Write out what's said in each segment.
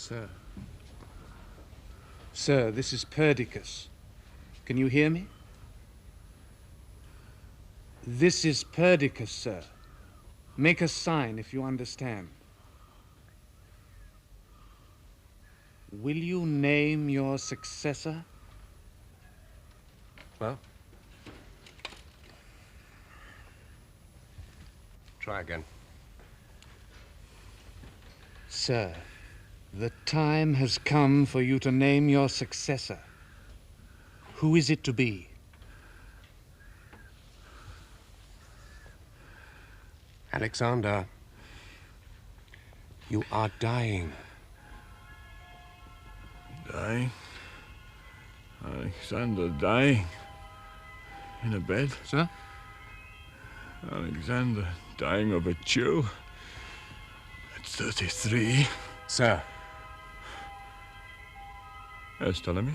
sir. Sir, this is Perdiccas. Can you hear me? This is Perdiccas, sir. Make a sign if you understand. Will you name your successor? Well? Try again. Sir, the time has come for you to name your successor. Who is it to be? Alexander, you are dying. Dying? Alexander dying? In a bed? Sir? Alexander dying of a chill? At 33? Sir. Yes, Ptolemy?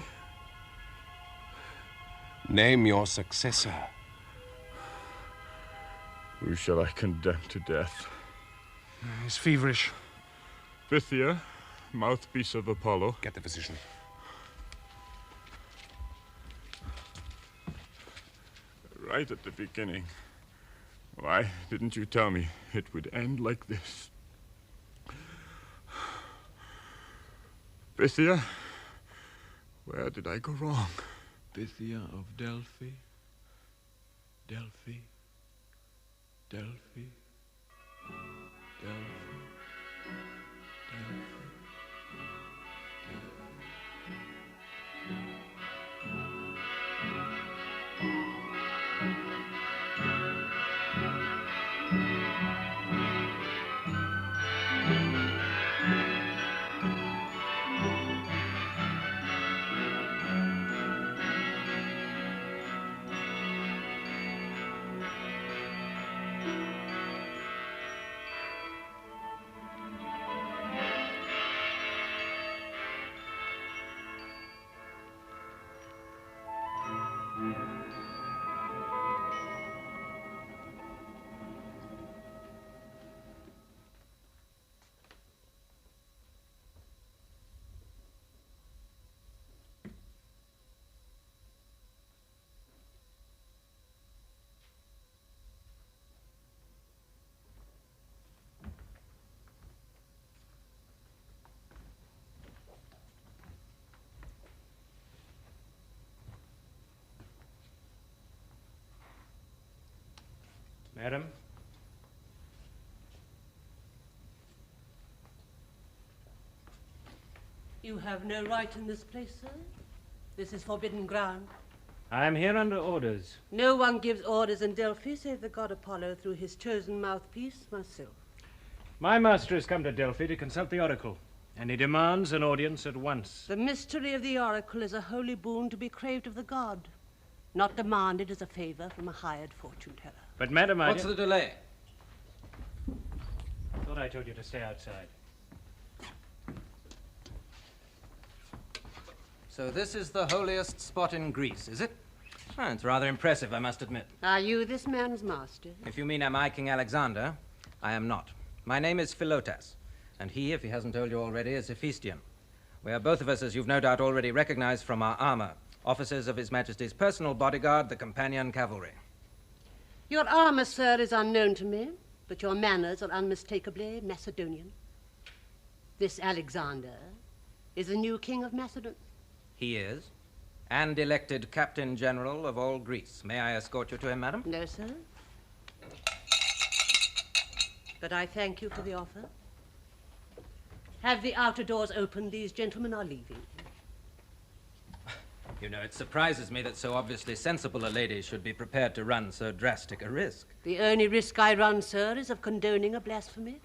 Name your successor. Who shall I condemn to death? He's feverish. Pythia, mouthpiece of Apollo. Get the physician. Right at the beginning. Why didn't you tell me it would end like this? Pythia, where did I go wrong? Pythia of Delphi, Delphi, Delphi, Delphi, Delphi. Madam? You have no right in this place, sir. This is forbidden ground. I am here under orders. No one gives orders in Delphi save the god Apollo through his chosen mouthpiece, myself. My master has come to Delphi to consult the oracle, and he demands an audience at once. The mystery of the oracle is a holy boon to be craved of the god, not demanded as a favor from a hired fortune teller. But, madam, What's the delay? Thought I told you to stay outside. So this is the holiest spot in Greece, is it? Oh, it's rather impressive, I must admit. Are you this man's master? If you mean am I King Alexander, I am not. My name is Philotas, and he, if he hasn't told you already, is Hephaestion. We are both of us, as you've no doubt already recognized from our armor, officers of His Majesty's personal bodyguard, the Companion Cavalry. Your armor, sir, is unknown to me, but your manners are unmistakably Macedonian. This Alexander is the new king of Macedon. He is, and elected Captain General of all Greece. May I escort you to him, madam? No, sir. But I thank you for the offer. Have the outer doors open. These gentlemen are leaving. You know, it surprises me that so obviously sensible a lady should be prepared to run so drastic a risk. The only risk I run, sir, is of condoning a blasphemy.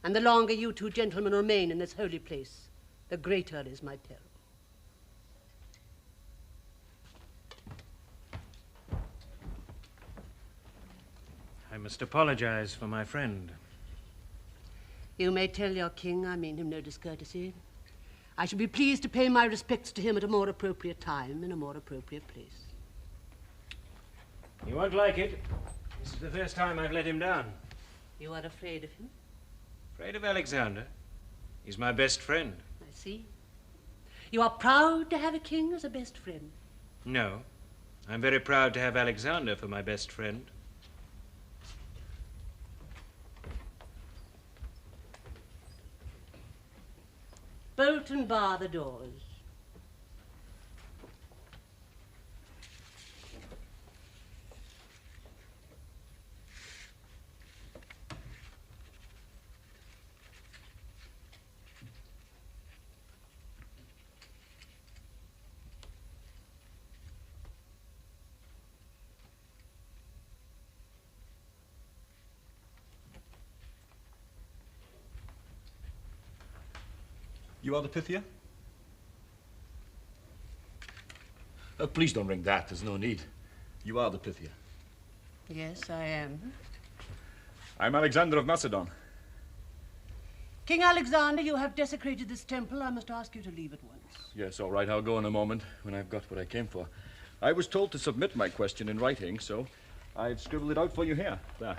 And the longer you two gentlemen remain in this holy place, the greater is my peril. I must apologize for my friend. You may tell your king I mean him no discourtesy. I shall be pleased to pay my respects to him at a more appropriate time in a more appropriate place. You won't like it. This is the first time I've let him down. You are afraid of him? Afraid of Alexander? He's my best friend. I see. You are proud to have a king as a best friend. No. I'm very proud to have Alexander for my best friend. Bolt and bar the doors. You are the Pythia? Please don't ring that. There's no need. You are the Pythia. Yes, I am. I'm Alexander of Macedon. King Alexander, you have desecrated this temple. I must ask you to leave at once. Yes, all right. I'll go in a moment when I've got what I came for. I was told to submit my question in writing, so I've scribbled it out for you here. There.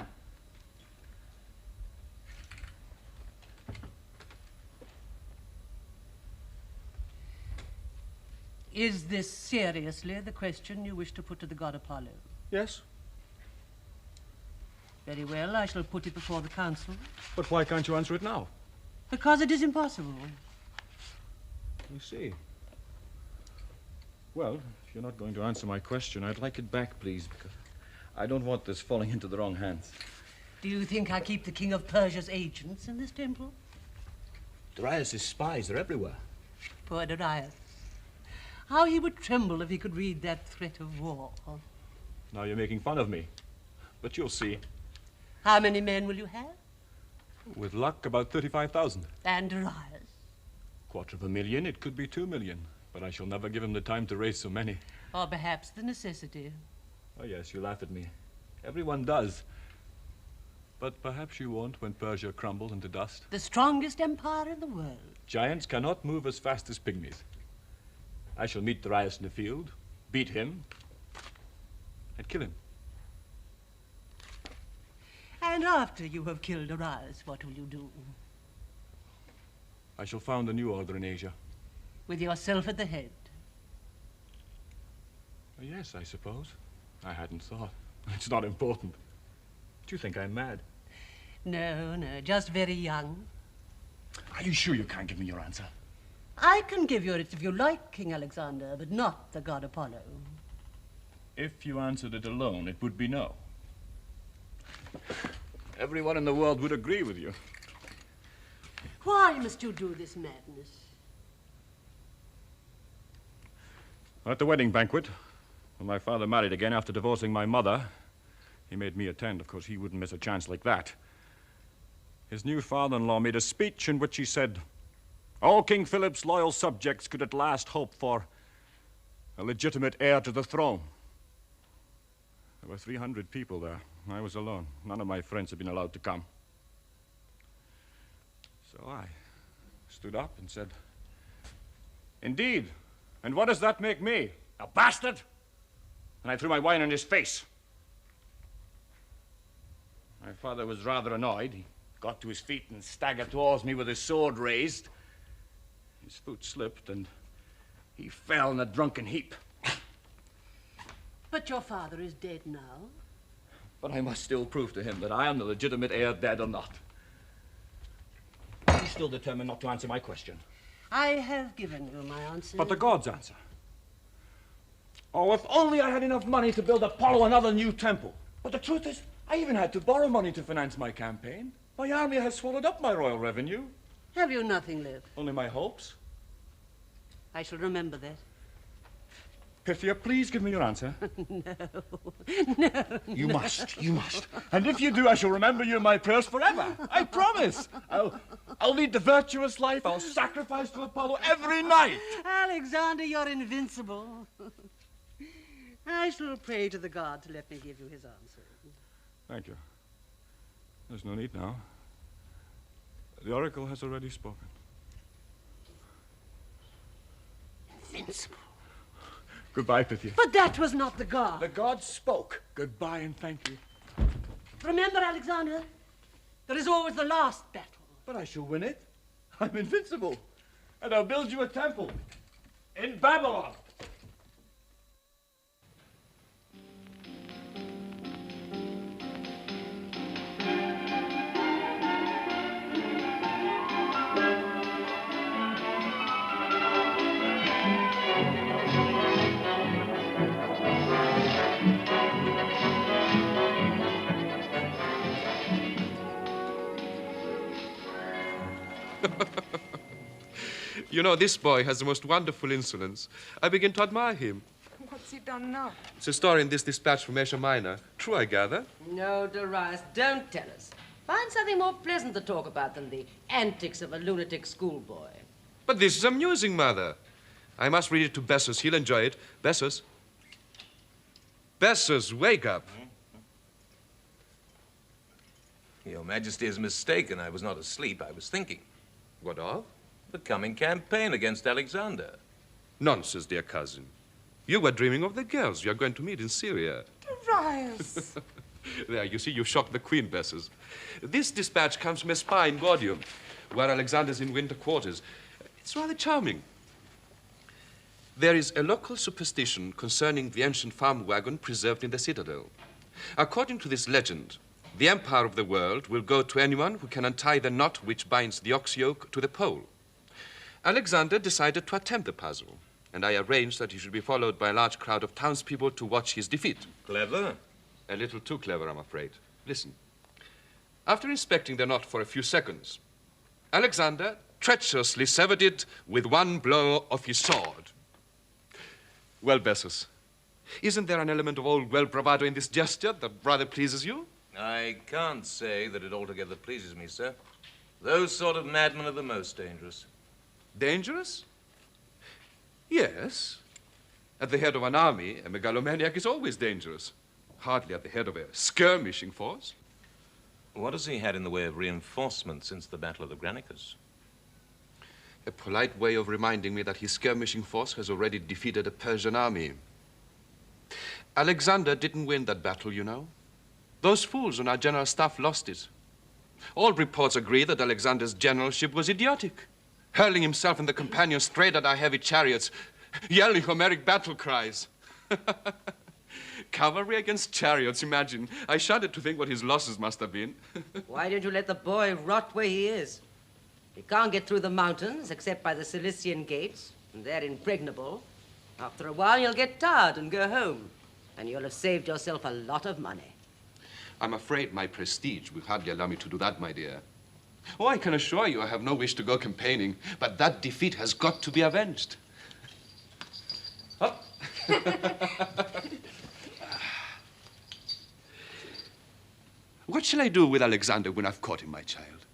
Is this seriously the question you wish to put to the god Apollo? Yes. Very well, I shall put it before the council. But why can't you answer it now? Because it is impossible. I see. Well, if you're not going to answer my question, I'd like it back, please, because I don't want this falling into the wrong hands. Do you think I keep the king of Persia's agents in this temple? Darius' spies are everywhere. Poor Darius. How he would tremble if he could read that threat of war. Now you're making fun of me. But you'll see. How many men will you have? With luck, about 35,000. And Darius? 250,000. It could be 2 million. But I shall never give him the time to raise so many. Or perhaps the necessity. Oh, yes, you laugh at me. Everyone does. But perhaps you won't when Persia crumbles into dust. The strongest empire in the world. Giants cannot move as fast as pygmies. I shall meet Darius in the field, beat him, and kill him. And after you have killed Darius, what will you do? I shall found a new order in Asia. With yourself at the head. Oh, yes, I suppose. I hadn't thought. It's not important. Do you think I'm mad? No, no, just very young. Are you sure you can't give me your answer? I can give you it if you like, King Alexander, but not the god Apollo. If you answered it alone, it would be no. Everyone in the world would agree with you. Why must you do this madness? At the wedding banquet, when my father married again after divorcing my mother, he made me attend. Of course, he wouldn't miss a chance like that. His new father-in-law made a speech in which he said, all King Philip's loyal subjects could at last hope for a legitimate heir to the throne. There were 300 people there. I was alone. None of my friends had been allowed to come. So I stood up and said, indeed, and what does that make me? A bastard? And I threw my wine in his face. My father was rather annoyed. He got to his feet and staggered towards me with his sword raised. His foot slipped, and he fell in a drunken heap. But your father is dead now. But I must still prove to him that I am the legitimate heir, dead or not. He's still determined not to answer my question. I have given you my answer. But the gods answer. Oh, if only I had enough money to build Apollo another new temple. But the truth is, I even had to borrow money to finance my campaign. My army has swallowed up my royal revenue. Have you nothing left? Only my hopes. I shall remember that. Pythia, please give me your answer. No. You must. And if you do, I shall remember you in my prayers forever. I promise. I'll lead the virtuous life. I'll sacrifice to Apollo every night. Alexander, you're invincible. I shall pray to the god to let me give you his answer. Thank you. There's no need now. The oracle has already spoken. Invincible. Goodbye, Pythia. But that was not the god. The god spoke. Goodbye and thank you. Remember, Alexander, there is always the last battle. But I shall win it. I'm invincible. And I'll build you a temple in Babylon. You know, this boy has the most wonderful insolence. I begin to admire him. What's he done now? It's a story in this dispatch from Asia Minor. True, I gather. No, Darius, don't tell us. Find something more pleasant to talk about than the antics of a lunatic schoolboy. But this is amusing, Mother. I must read it to Bessus. He'll enjoy it. Bessus? Bessus, wake up. Your Majesty is mistaken. I was not asleep. I was thinking. What of? The coming campaign against Alexander. Nonsense, dear cousin. You were dreaming of the girls you are going to meet in Syria. Darius! There, you see, you shocked the Queen, Bessus. This dispatch comes from a spy in Gordium, where Alexander's in winter quarters. It's rather charming. There is a local superstition concerning the ancient farm wagon preserved in the citadel. According to this legend, the empire of the world will go to anyone who can untie the knot which binds the ox yoke to the pole. Alexander decided to attempt the puzzle, and I arranged that he should be followed by a large crowd of townspeople to watch his defeat. Clever? A little too clever, I'm afraid. Listen. After inspecting the knot for a few seconds, Alexander treacherously severed it with one blow of his sword. Well, Bessus, isn't there an element of old well bravado in this gesture that rather pleases you? I can't say that it altogether pleases me, sir. Those sort of madmen are the most dangerous. Dangerous? Yes. At the head of an army, a megalomaniac is always dangerous. Hardly at the head of a skirmishing force. What has he had in the way of reinforcement since the Battle of the Granicus? A polite way of reminding me that his skirmishing force has already defeated a Persian army. Alexander didn't win that battle, you know. Those fools on our general staff lost it. All reports agree that Alexander's generalship was idiotic, hurling himself and the companions straight at our heavy chariots, yelling Homeric battle cries. Cavalry against chariots, imagine. I shudder to think what his losses must have been. Why don't you let the boy rot where he is? He can't get through the mountains except by the Cilician gates, and they're impregnable. After a while, you'll get tired and go home, and you'll have saved yourself a lot of money. I'm afraid my prestige will hardly allow me to do that, my dear. Oh, I can assure you I have no wish to go campaigning, but that defeat has got to be avenged. Up. What shall I do with Alexander when I've caught him, my child?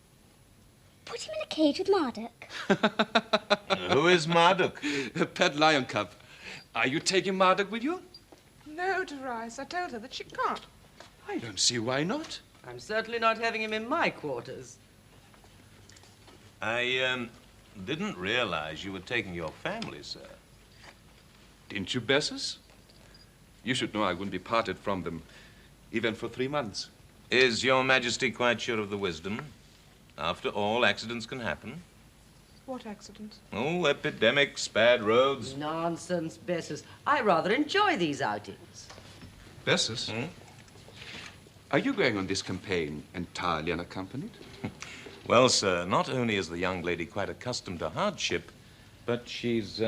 Put him in a cage with Marduk. Who is Marduk? A pet lion cub. Are you taking Marduk with you? No, Darius. I told her that she can't. I don't see why not. I'm certainly not having him in my quarters. I didn't realize you were taking your family, sir. Didn't you, Bessus? You should know I wouldn't be parted from them, even for 3 months. Is your Majesty quite sure of the wisdom? After all, accidents can happen. What accident? Oh, epidemics, bad roads. Nonsense, Bessus. I rather enjoy these outings. Bessus? Are you going on this campaign entirely unaccompanied? Well, sir, not only is the young lady quite accustomed to hardship, but she's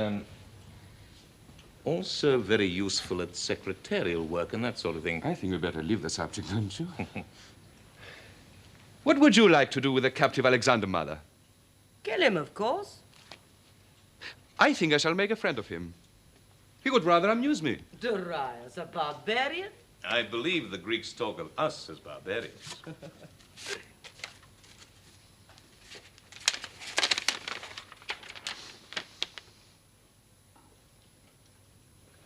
also very useful at secretarial work and that sort of thing. I think we better leave the subject, don't you? What would you like to do with the captive Alexander, Mother? Kill him, of course. I think I shall make a friend of him. He would rather amuse me. Darius, a barbarian? I believe the Greeks talk of us as barbarians.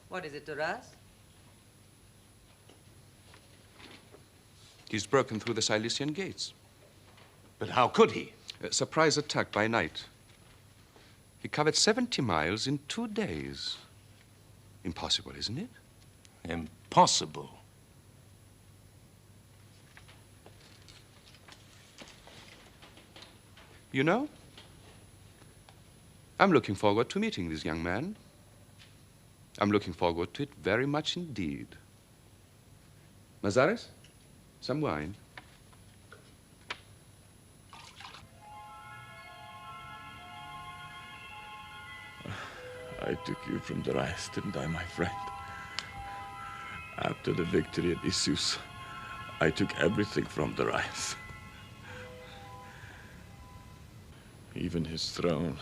What is it, Darius? He's broken through the Cilician gates. But how could he? A surprise attack by night. He covered 70 miles in 2 days. Impossible, isn't it? Impossible. You know, I'm looking forward to meeting this young man. I'm looking forward to it very much indeed. Mazares, some wine. I took you from Darius, didn't I, my friend? After the victory at Issus, I took everything from Darius. Even his throne.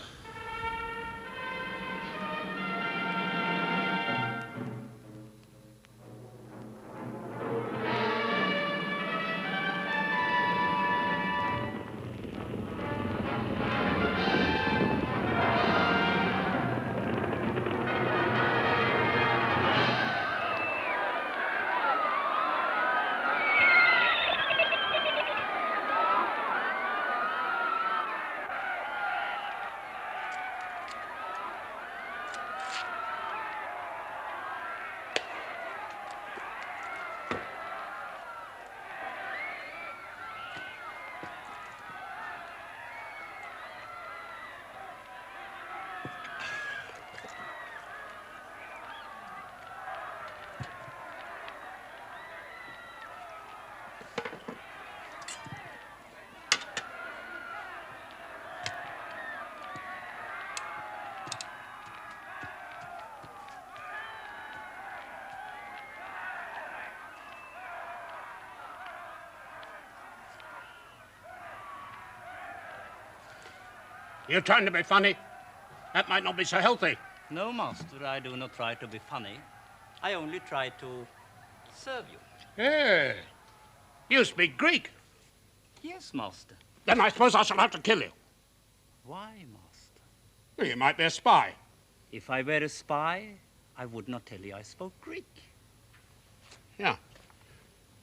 You're trying to be funny. That might not be so healthy. No, master, I do not try to be funny. I only try to serve you. Yeah. You speak Greek. Yes, master. Then I suppose I shall have to kill you. Why, master? Well, you might be a spy. If I were a spy, I would not tell you I spoke Greek. Yeah.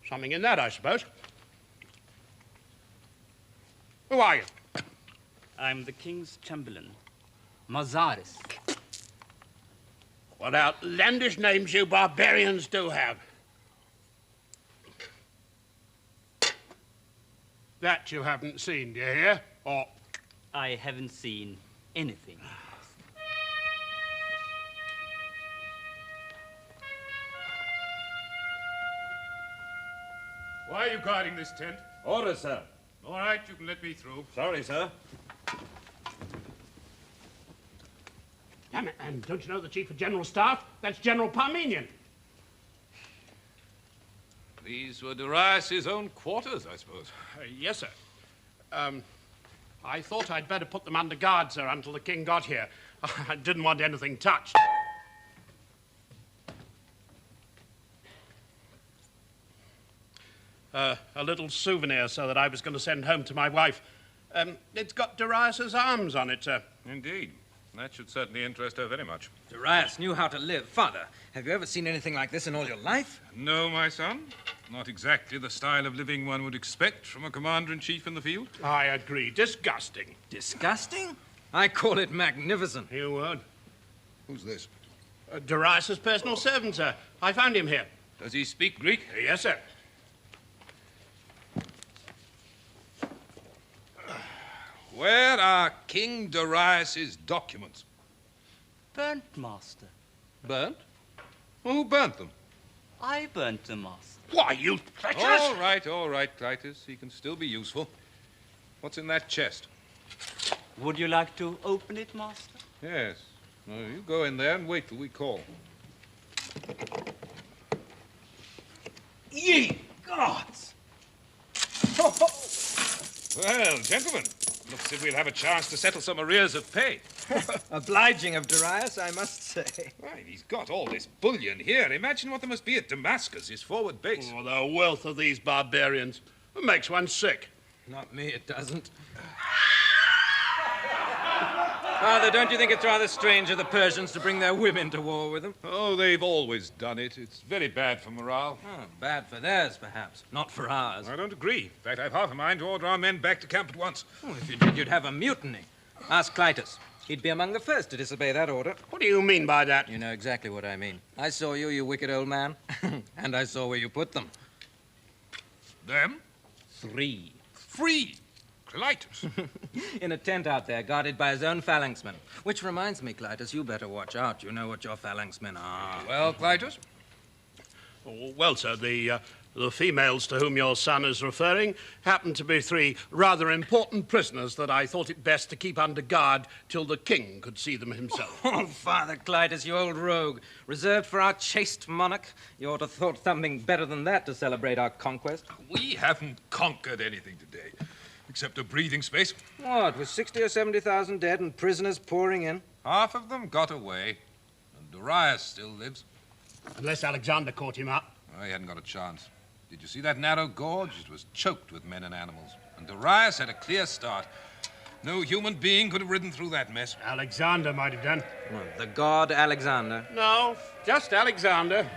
Something in that, I suppose. Who are you? I'm the king's chamberlain, Mazares. What outlandish names you barbarians do have. That you haven't seen, do you hear? Or... I haven't seen anything. Why are you guarding this tent? Order, sir. All right, you can let me through. Sorry, sir. Damn it, and don't you know the Chief of General Staff? That's General Parmenion. These were Darius's own quarters, I suppose. Yes, sir. I thought I'd better put them under guard, sir, until the king got here. I didn't want anything touched. A little souvenir, sir, that I was going to send home to my wife. It's got Darius's arms on it, sir. Indeed. That should certainly interest her very much. Darius knew how to live. Father, have you ever seen anything like this in all your life? No, my son. Not exactly the style of living one would expect from a commander-in-chief in the field. I agree. Disgusting. Disgusting? I call it magnificent. You would. Who's this? Darius's personal servant, sir. I found him here. Does he speak Greek? Yes, sir. Where are King Darius's documents? Burnt, master. Burnt? Well, who burnt them? I burnt them, master. Why, you treacherous! All right, Clitus. He can still be useful. What's in that chest? Would you like to open it, master? Yes. No, you go in there and wait till we call. Ye gods! Well, gentlemen, looks as if we'll have a chance to settle some arrears of pay. Obliging of Darius, I must say. Right, he's got all this bullion here. Imagine what there must be at Damascus, his forward base. Oh, the wealth of these barbarians. It makes one sick. Not me, it doesn't. Father, don't you think it's rather strange of the Persians to bring their women to war with them? Oh, they've always done it. It's very bad for morale. Oh, bad for theirs, perhaps. Not for ours. I don't agree. In fact, I've half a mind to order our men back to camp at once. Oh, if you did, you'd have a mutiny. Ask Clitus. He'd be among the first to disobey that order. What do you mean by that? You know exactly what I mean. I saw you, you wicked old man. And I saw where you put them. Them? 3. 3? Clitus. In a tent out there, guarded by his own phalanxmen. Which reminds me, Clitus, you better watch out. You know what your phalanxmen are. Well, Clitus? Oh, well, sir, the females to whom your son is referring happen to be three rather important prisoners that I thought it best to keep under guard till the king could see them himself. Oh, Father Clitus, you old rogue. Reserved for our chaste monarch? You ought to have thought something better than that to celebrate our conquest. We haven't conquered anything today, except a breathing space. What, with 60 or 70,000 dead and prisoners pouring in? Half of them got away, and Darius still lives. Unless Alexander caught him up. Well, he hadn't got a chance. Did you see that narrow gorge? It was choked with men and animals. And Darius had a clear start. No human being could have ridden through that mess. Alexander might have done. Well, the god Alexander. No, just Alexander.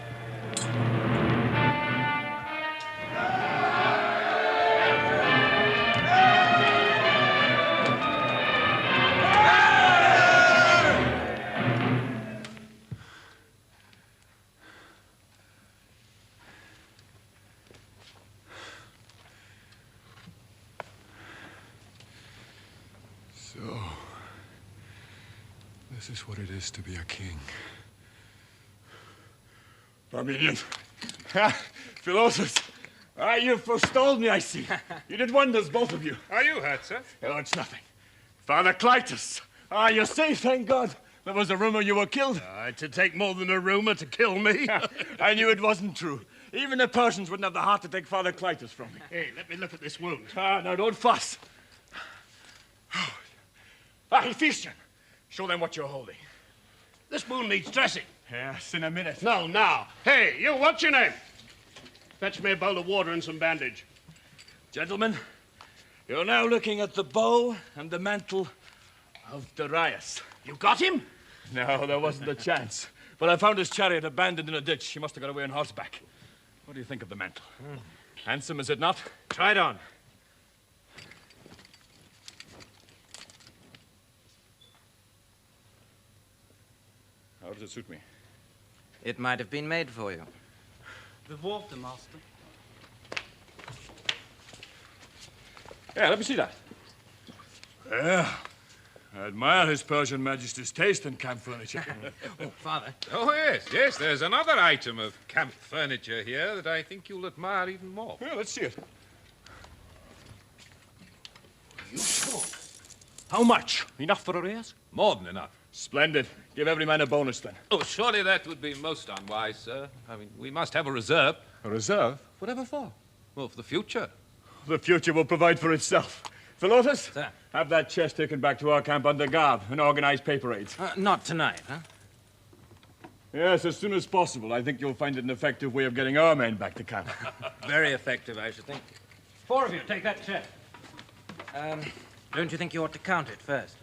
So, this is what it is to be a king. Armenian. Philotas. You've forestalled me, I see. You did wonders, both of you. Are you hurt, sir? Oh, it's nothing. Father Clitus. You're safe, thank God. There was a rumor you were killed. It'd take more than a rumor to kill me. I knew it wasn't true. Even the Persians wouldn't have the heart to take Father Clitus from me. Hey, let me look at this wound. Now, don't fuss. Hephaestion. Show them what you're holding. This wound needs dressing. Yes, in a minute. No, now. Hey, you, what's your name? Fetch me a bowl of water and some bandage. Gentlemen, you're now looking at the bow and the mantle of Darius. You got him? No, there wasn't a chance. But I found his chariot abandoned in a ditch. He must have got away on horseback. What do you think of the mantle? Handsome, is it not? Try it on. How does it suit me? It might have been made for you. The water, master. Yeah, let me see that. Yeah. I admire His Persian Majesty's taste in camp furniture. Oh, Father. Oh, yes. There's another item of camp furniture here that I think you'll admire even more. Yeah, let's see it. You sure? How much? Enough for a raise? More than enough. Splendid. Give every man a bonus, then. Oh, surely that would be most unwise, sir. I mean, we must have a reserve. A reserve? Whatever for? Well, for the future. The future will provide for itself. Philotas? Sir. Have that chest taken back to our camp under guard and organize paper raids. Not tonight, huh? Yes, as soon as possible. I think you'll find it an effective way of getting our men back to camp. Very effective, I should think. 4 of you, take that chest. Don't you think you ought to count it first?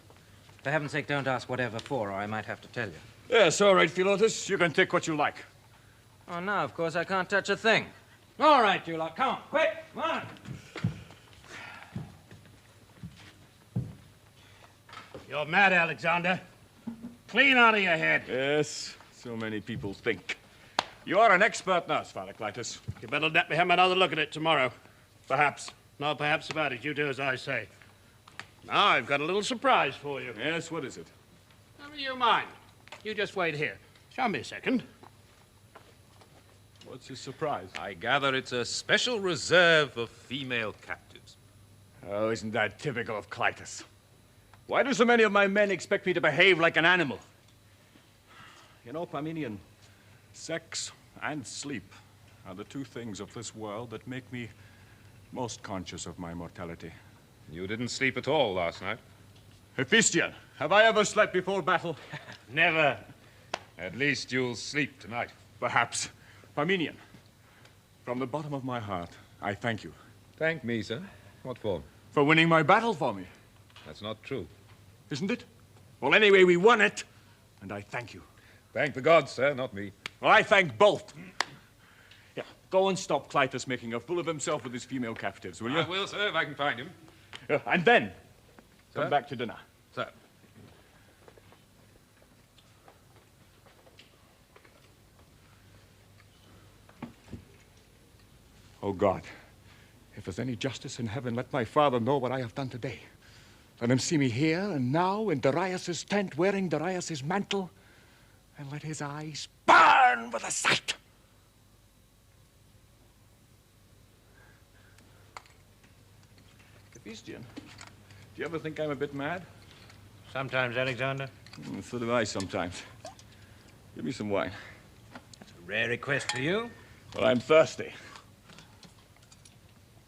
For heaven's sake, don't ask whatever for, or I might have to tell you. Yes, all right, Philotas. You can take what you like. Oh, now, of course, I can't touch a thing. All right, you lot, come on, quick, come on. You're mad, Alexander. Clean out of your head. Yes, so many people think. You are an expert nurse, Father Clitus. You better let me have another look at it tomorrow. Perhaps. No, perhaps about it. You do as I say. Now, I've got a little surprise for you. Yes, what is it? Never you mind. You just wait here. Show me a second. What's your surprise? I gather it's a special reserve of female captives. Oh, isn't that typical of Clitus? Why do so many of my men expect me to behave like an animal? You know, Parmenian, sex and sleep are the two things of this world that make me most conscious of my mortality. You didn't sleep at all last night. Hephaestion, have I ever slept before battle? Never. At least you'll sleep tonight. Perhaps. Parmenian, from the bottom of my heart, I thank you. Thank me, sir? What for? For winning my battle for me. That's not true. Isn't it? Well, anyway, we won it, and I thank you. Thank the gods, sir, not me. Well, I thank both. Yeah, go and stop Clitus making a fool of himself with his female captives, will you? I will, sir, if I can find him. And then, Sir? come back to dinner. Sir. Oh, God, If there's any justice in heaven, let my father know what I have done today. Let him see me here and now in Darius's tent, wearing Darius's mantle, and let his eyes burn with the sight. Hephaestion, do you ever think I'm a bit mad? Sometimes, Alexander. So do I sometimes. Give me some wine. That's a rare request for you. Well, I'm thirsty.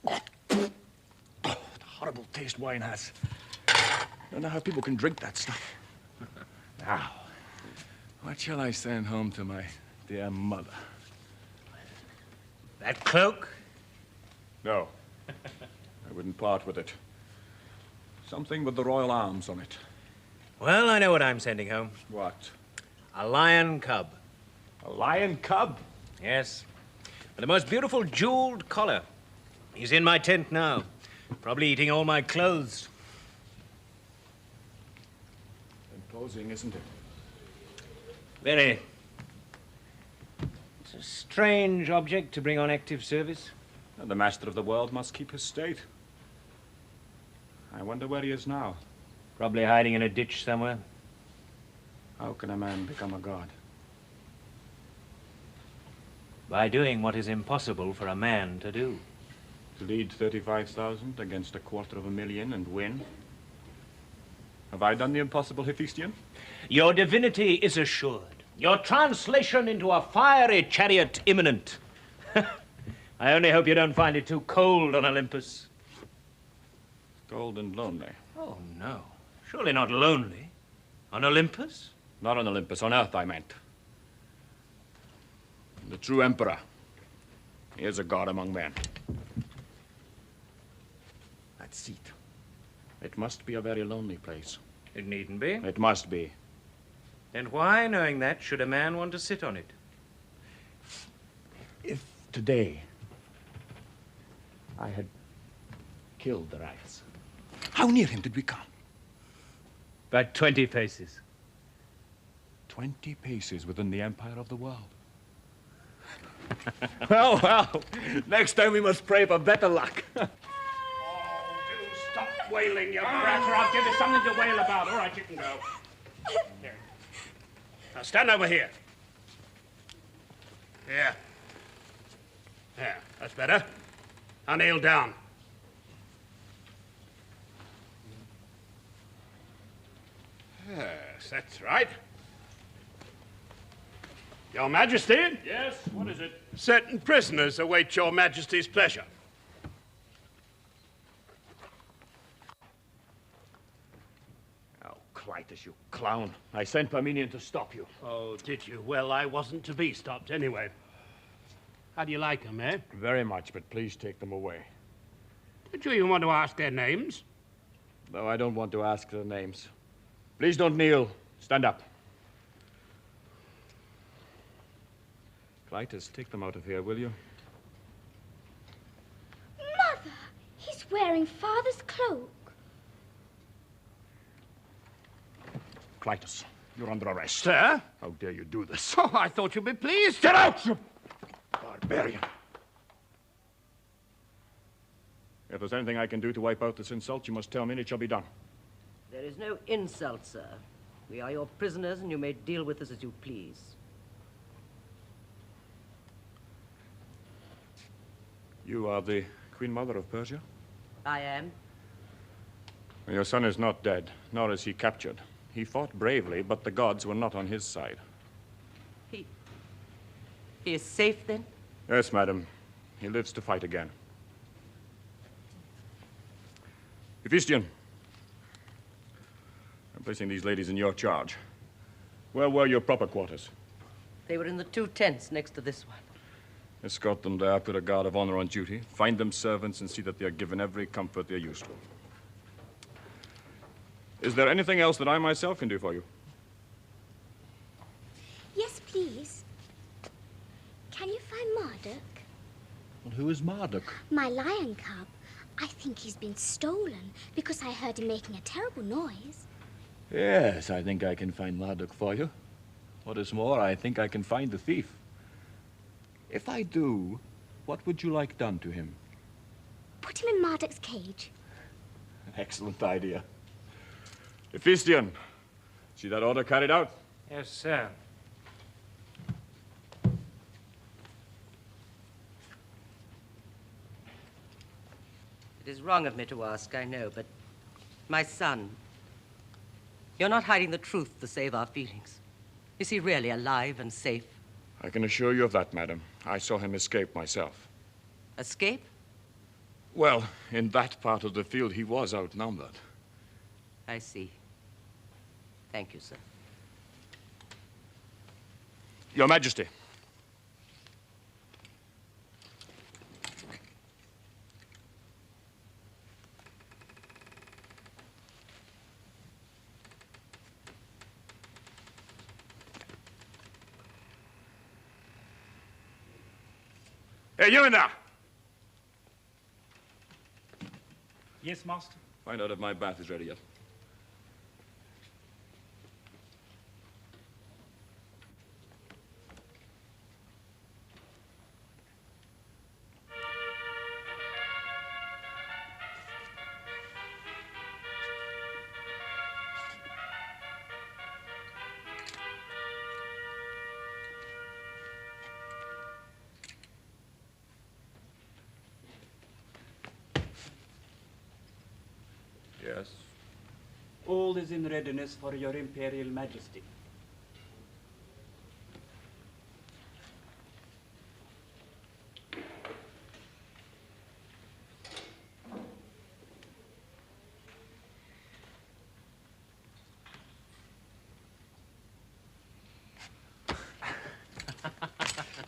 Oh, the horrible taste wine has. I don't know how people can drink that stuff. Now, what shall I send home to my dear mother? That cloak? No. I wouldn't part with it. Something with the royal arms on it. Well, I know what I'm sending home. What? A lion cub. A lion cub? Yes. With the most beautiful jeweled collar. He's in my tent now. Probably eating all my clothes. Imposing, isn't it? Very. It's a strange object to bring on active service. And the master of the world must keep his state. I wonder where he is now. Probably hiding in a ditch somewhere. How can a man become a god? By doing what is impossible for a man to do. To lead 35,000 against 250,000 and win? Have I done the impossible, Hephaestion? Your divinity is assured. Your translation into a fiery chariot imminent. I only hope you don't find it too cold on Olympus. Cold and lonely. Oh, no. Surely not lonely. On Olympus? Not on Olympus, on Earth, I meant. The true emperor. He is a god among men. That seat. It must be a very lonely place. It needn't be. It must be. Then why, knowing that, should a man want to sit on it? If today I had killed Darius, how near him did we come? About 20 paces. 20 paces within the empire of the world. Well, next time we must pray for better luck. Oh, do stop wailing, you brat, or I'll give you something to wail about. All right, you can go. Here. Now, stand over here. Here. There, that's better. Now, kneel down. Yes, that's right. Your Majesty? Yes, what is it? Certain prisoners await your Majesty's pleasure. Oh, Clitus, you clown. I sent Parmenion to stop you. Oh, did you? Well, I wasn't to be stopped anyway. How do you like them, eh? Very much, but please take them away. Did you even want to ask their names? No, I don't want to ask their names. Please don't kneel. Stand up. Clitus, take them out of here, will you? Mother! He's wearing Father's cloak. Clitus, you're under arrest. Sir? How dare you do this? Oh, I thought you'd be pleased. Get out, you barbarian! If there's anything I can do to wipe out this insult, you must tell me and it shall be done. There is no insult, sir. We are your prisoners, and you may deal with us as you please. You are the Queen Mother of Persia? I am. Your son is not dead, nor is he captured. He fought bravely, but the gods were not on his side. He is safe, then? Yes, madam. He lives to fight again. Hephaestion, I'm placing these ladies in your charge. Where were your proper quarters? They were in the 2 tents next to this one. Escort them there, put a guard of honor on duty, find them servants, and see that they are given every comfort they're used to. Is there anything else that I myself can do for you? Yes, please. Can you find Marduk? Well, who is Marduk? My lion cub. I think he's been stolen because I heard him making a terrible noise. Yes, I think I can find Marduk for you. What is more, I think I can find the thief. If I do, what would you like done to him? put him in Marduk's cage? Excellent idea. Hephaestion, see that order carried out? Yes, sir. It is wrong of me to ask, I know, but my son, you're not hiding the truth to save our feelings. Is he really alive and safe? I can assure you of that, madam. I saw him escape myself. Escape? Well, in that part of the field, he was outnumbered. I see. Thank you, sir. Your Majesty. Hey, you in there! Yes, Master. Find out if my bath is ready yet. Yes. All is in readiness for your Imperial Majesty.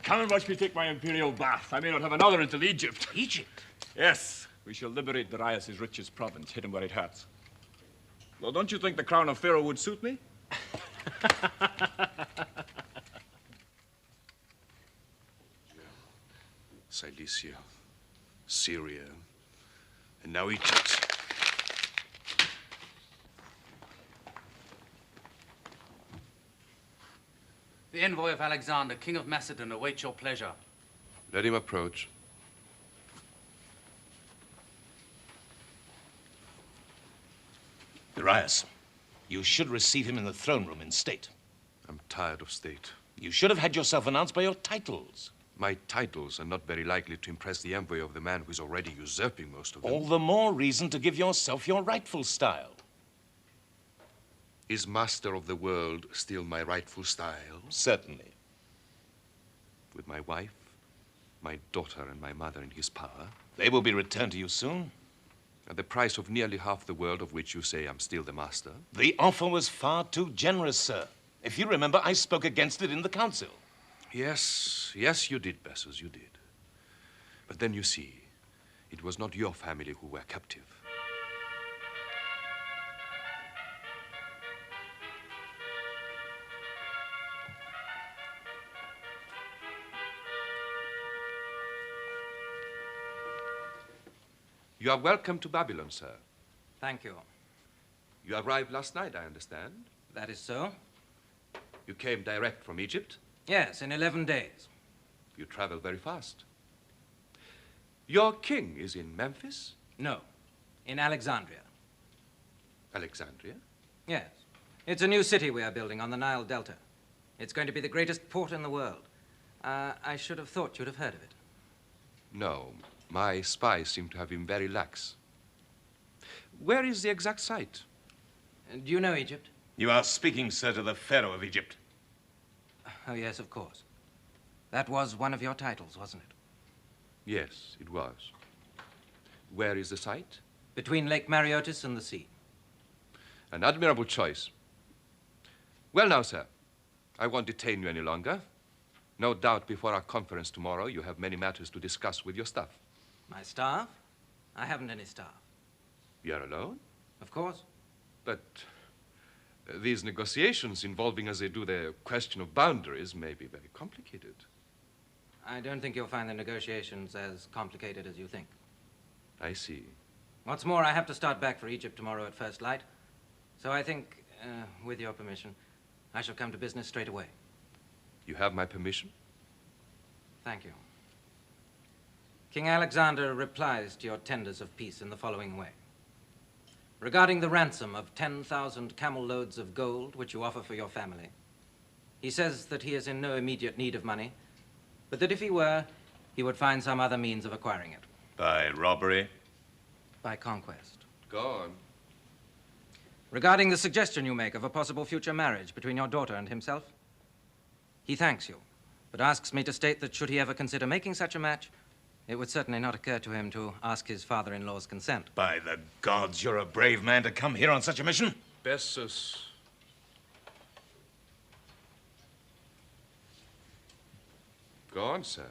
Come and watch me take my imperial bath. I may not have another until Egypt. Egypt? Yes. We shall liberate Darius' richest province, hit him where it hurts. Well, don't you think the crown of Pharaoh would suit me? Cilicia, Syria, and now Egypt. The envoy of Alexander, King of Macedon, awaits your pleasure. Let him approach. Darius, you should receive him in the throne room in state. I'm tired of state. You should have had yourself announced by your titles. My titles are not very likely to impress the envoy of the man who is already usurping most of them. All the more reason to give yourself your rightful style. Is master of the world still my rightful style? Certainly. With my wife, my daughter, and my mother in his power? They will be returned to you soon. At the price of nearly half the world of which you say I'm still the master? The offer was far too generous, sir. If you remember, I spoke against it in the council. Yes, you did, Bessus, you did. But then you see, it was not your family who were captive. You are welcome to Babylon, sir. Thank you. You arrived last night, I understand. That is so. You came direct from Egypt? Yes, in 11 days. You travel very fast. Your king is in Memphis? No, in Alexandria. Alexandria? Yes. It's a new city we are building on the Nile Delta. It's going to be the greatest port in the world. I should have thought you'd have heard of it. No. My spies seem to have been very lax. Where is the exact site? Do you know Egypt? You are speaking, sir, to the Pharaoh of Egypt. Oh, yes, of course. That was one of your titles, wasn't it? Yes, it was. Where is the site? Between Lake Mareotis and the sea. An admirable choice. Well now, sir, I won't detain you any longer. No doubt before our conference tomorrow, you have many matters to discuss with your staff. My staff? I haven't any staff. You are alone? Of course. But these negotiations involving, as they do, the question of boundaries may be very complicated. I don't think you'll find the negotiations as complicated as you think. I see. What's more, I have to start back for Egypt tomorrow at first light. So I think, with your permission, I shall come to business straight away. You have my permission? Thank you. King Alexander replies to your tenders of peace in the following way. Regarding the ransom of 10,000 camel loads of gold, which you offer for your family, he says that he is in no immediate need of money, but that if he were, he would find some other means of acquiring it. By robbery? By conquest. Go on. Regarding the suggestion you make of a possible future marriage between your daughter and himself, he thanks you, but asks me to state that should he ever consider making such a match, it would certainly not occur to him to ask his father-in-law's consent. By the gods, you're a brave man to come here on such a mission. Bessus. Go on, sir.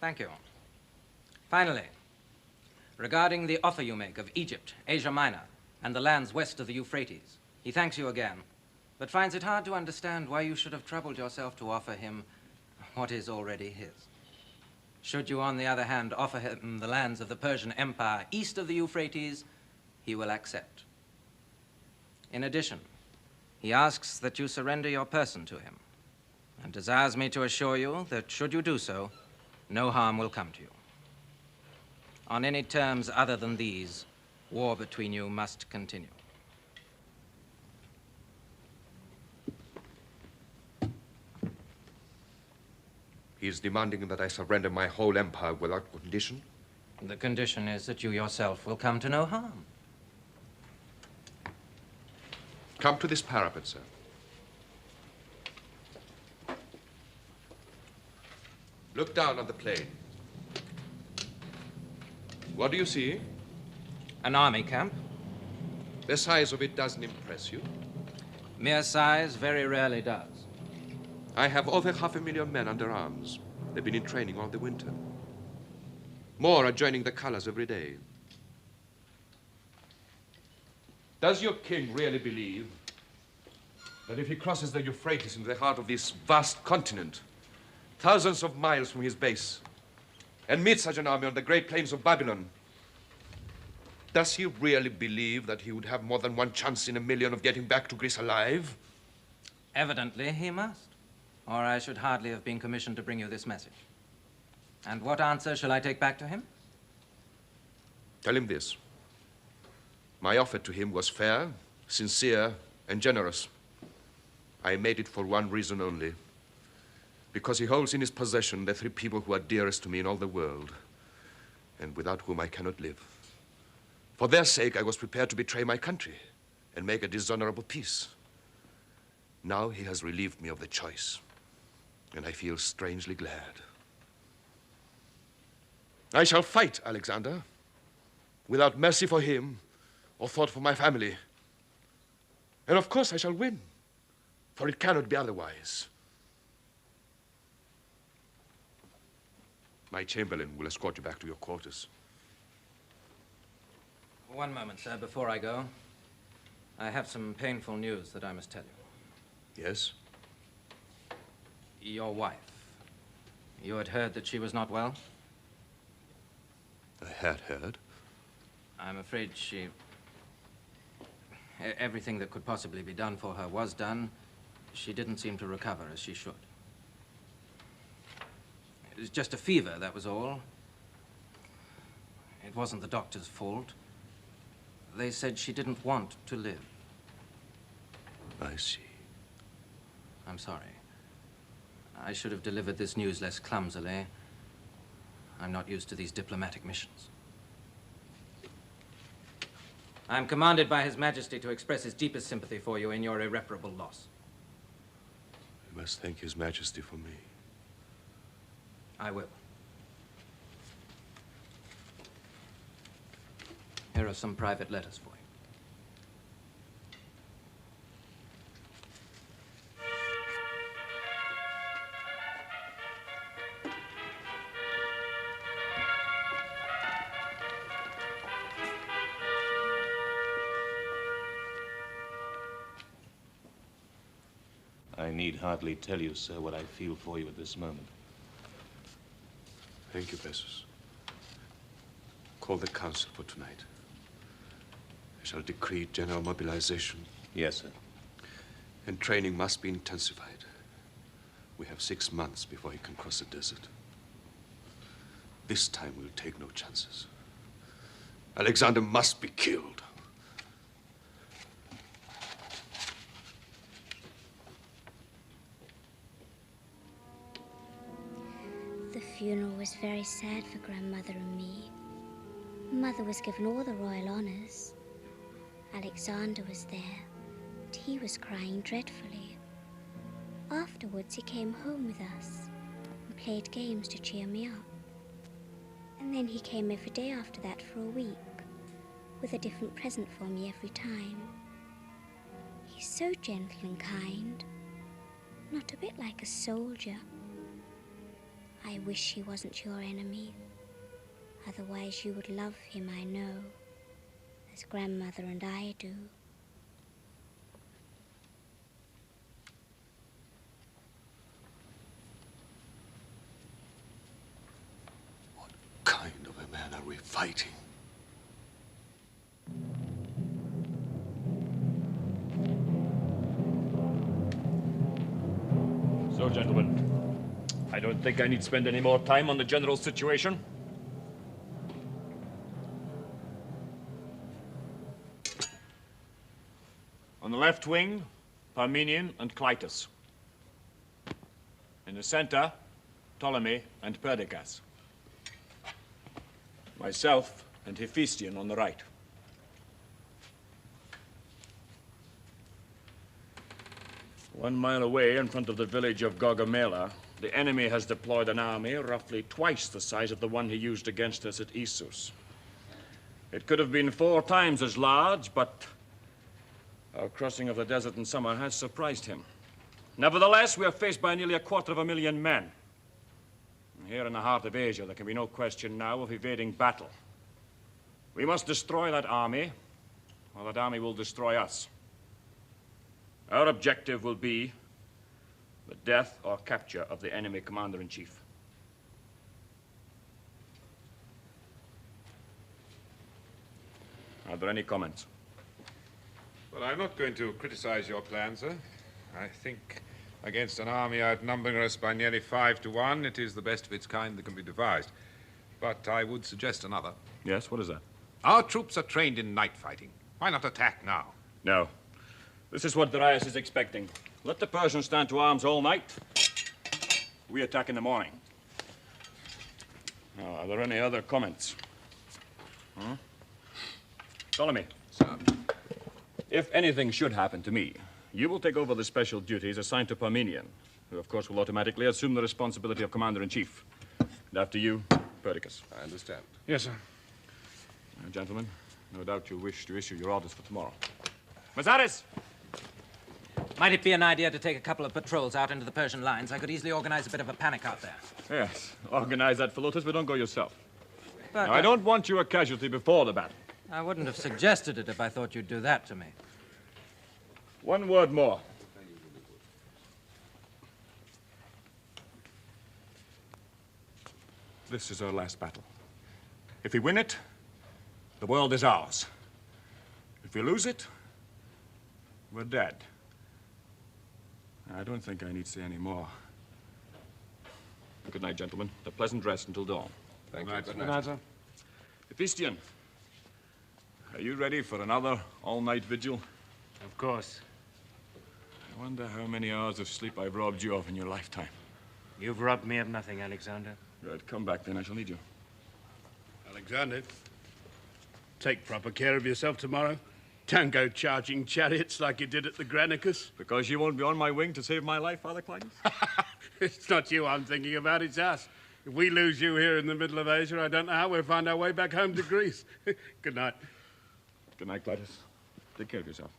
Thank you. Finally, regarding the offer you make of Egypt, Asia Minor, and the lands west of the Euphrates, he thanks you again, but finds it hard to understand why you should have troubled yourself to offer him what is already his. Should you, on the other hand, offer him the lands of the Persian Empire east of the Euphrates, he will accept. In addition, he asks that you surrender your person to him, and desires me to assure you that should you do so, no harm will come to you. On any terms other than these, war between you must continue. He is demanding that I surrender my whole empire without condition? The condition is that you yourself will come to no harm. Come to this parapet, sir. Look down on the plain. What do you see? An army camp. The size of it doesn't impress you? Mere size very rarely does. I have over 500,000 men under arms. They've been in training all the winter. More are joining the colors every day. Does your king really believe that if he crosses the Euphrates into the heart of this vast continent, thousands of miles from his base, and meets such an army on the great plains of Babylon, does he really believe that he would have more than one chance in a million of getting back to Greece alive? Evidently, he must. Or I should hardly have been commissioned to bring you this message. And what answer shall I take back to him? Tell him this. My offer to him was fair, sincere, and generous. I made it for one reason only. Because he holds in his possession the three people who are dearest to me in all the world, and without whom I cannot live. For their sake, I was prepared to betray my country and make a dishonorable peace. Now he has relieved me of the choice, and I feel strangely glad. I shall fight, Alexander, without mercy for him or thought for my family. And of course I shall win, for it cannot be otherwise. My chamberlain will escort you back to your quarters. One moment, sir, before I go. I have some painful news that I must tell you. Yes? Your wife. You had heard that she was not well? I had heard. I'm afraid everything that could possibly be done for her was done. She didn't seem to recover as she should. It was just a fever, that was all. It wasn't the doctor's fault. They said she didn't want to live. I see. I'm sorry. I should have delivered this news less clumsily. I'm not used to these diplomatic missions. I'm commanded by His Majesty to express his deepest sympathy for you in your irreparable loss. You must thank His Majesty for me. I will. Here are some private letters for you. I need hardly tell you, sir, what I feel for you at this moment. Thank you, Bessus. Call the council for tonight. I shall decree general mobilization. Yes, sir. And training must be intensified. We have 6 months before he can cross the desert. This time we'll take no chances. Alexander must be killed. The funeral was very sad for Grandmother and me. Mother was given all the royal honors. Alexander was there, but he was crying dreadfully. Afterwards, he came home with us and played games to cheer me up. And then he came every day after that for a week, with a different present for me every time. He's so gentle and kind, not a bit like a soldier. I wish he wasn't your enemy. Otherwise you would love him, I know, as Grandmother and I do. What kind of a man are we fighting? So, gentlemen, I don't think I need spend any more time on the general situation. On the left wing, Parmenion and Clytus. In the center, Ptolemy and Perdiccas. Myself and Hephaestion on the right. One mile away, in front of the village of Gaugamela, the enemy has deployed an army roughly twice the size of the one he used against us at Issus. It could have been 4 times as large, but our crossing of the desert in summer has surprised him. Nevertheless, we are faced by nearly 250,000 men. Here in the heart of Asia, there can be no question now of evading battle. We must destroy that army, or that army will destroy us. Our objective will be the death or capture of the enemy commander-in-chief. Are there any comments? Well, I'm not going to criticize your plan, sir. I think against an army outnumbering us by nearly 5 to 1, it is the best of its kind that can be devised. But I would suggest another. Yes, what is that? Our troops are trained in night fighting. Why not attack now? No. This is what Darius is expecting. Let the Persians stand to arms all night. We attack in the morning. Now, are there any other comments? Ptolemy. Sir. If anything should happen to me, you will take over the special duties assigned to Parmenion, who, of course, will automatically assume the responsibility of Commander-in-Chief. And after you, Perdiccas. I understand. Yes, sir. Now, gentlemen, no doubt you wish to issue your orders for tomorrow. Mazaris! Might it be an idea to take a couple of patrols out into the Persian lines? I could easily organize a bit of a panic out there. Yes, organize that, Philotas, but don't go yourself. But now, I don't want you a casualty before the battle. I wouldn't have suggested it if I thought you'd do that to me. One word more. This is our last battle. If we win it, the world is ours. If we lose it, we're dead. I don't think I need to say any more. Good night, gentlemen. A pleasant rest until dawn. Thank you. Good night, sir. Hephaestion, are you ready for another all-night vigil? Of course. I wonder how many hours of sleep I've robbed you of in your lifetime. You've robbed me of nothing, Alexander. Good. Come back, then. I shall need you. Alexander, take proper care of yourself tomorrow. Don't go charging chariots like you did at the Granicus. Because you won't be on my wing to save my life, Father Clytus? It's not you I'm thinking about, it's us. If we lose you here in the middle of Asia, I don't know how we'll find our way back home to Greece. Good night. Good night, Clytus. Take care of yourself.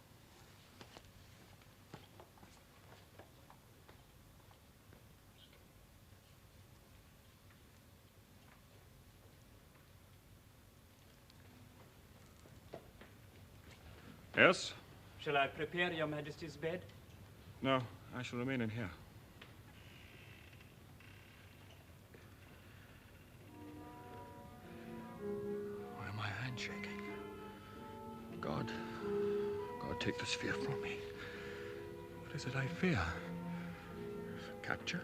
Yes? Shall I prepare your Majesty's bed? No, I shall remain in here. Why am my hand shaking? God, take this fear from me. What is it I fear? Capture?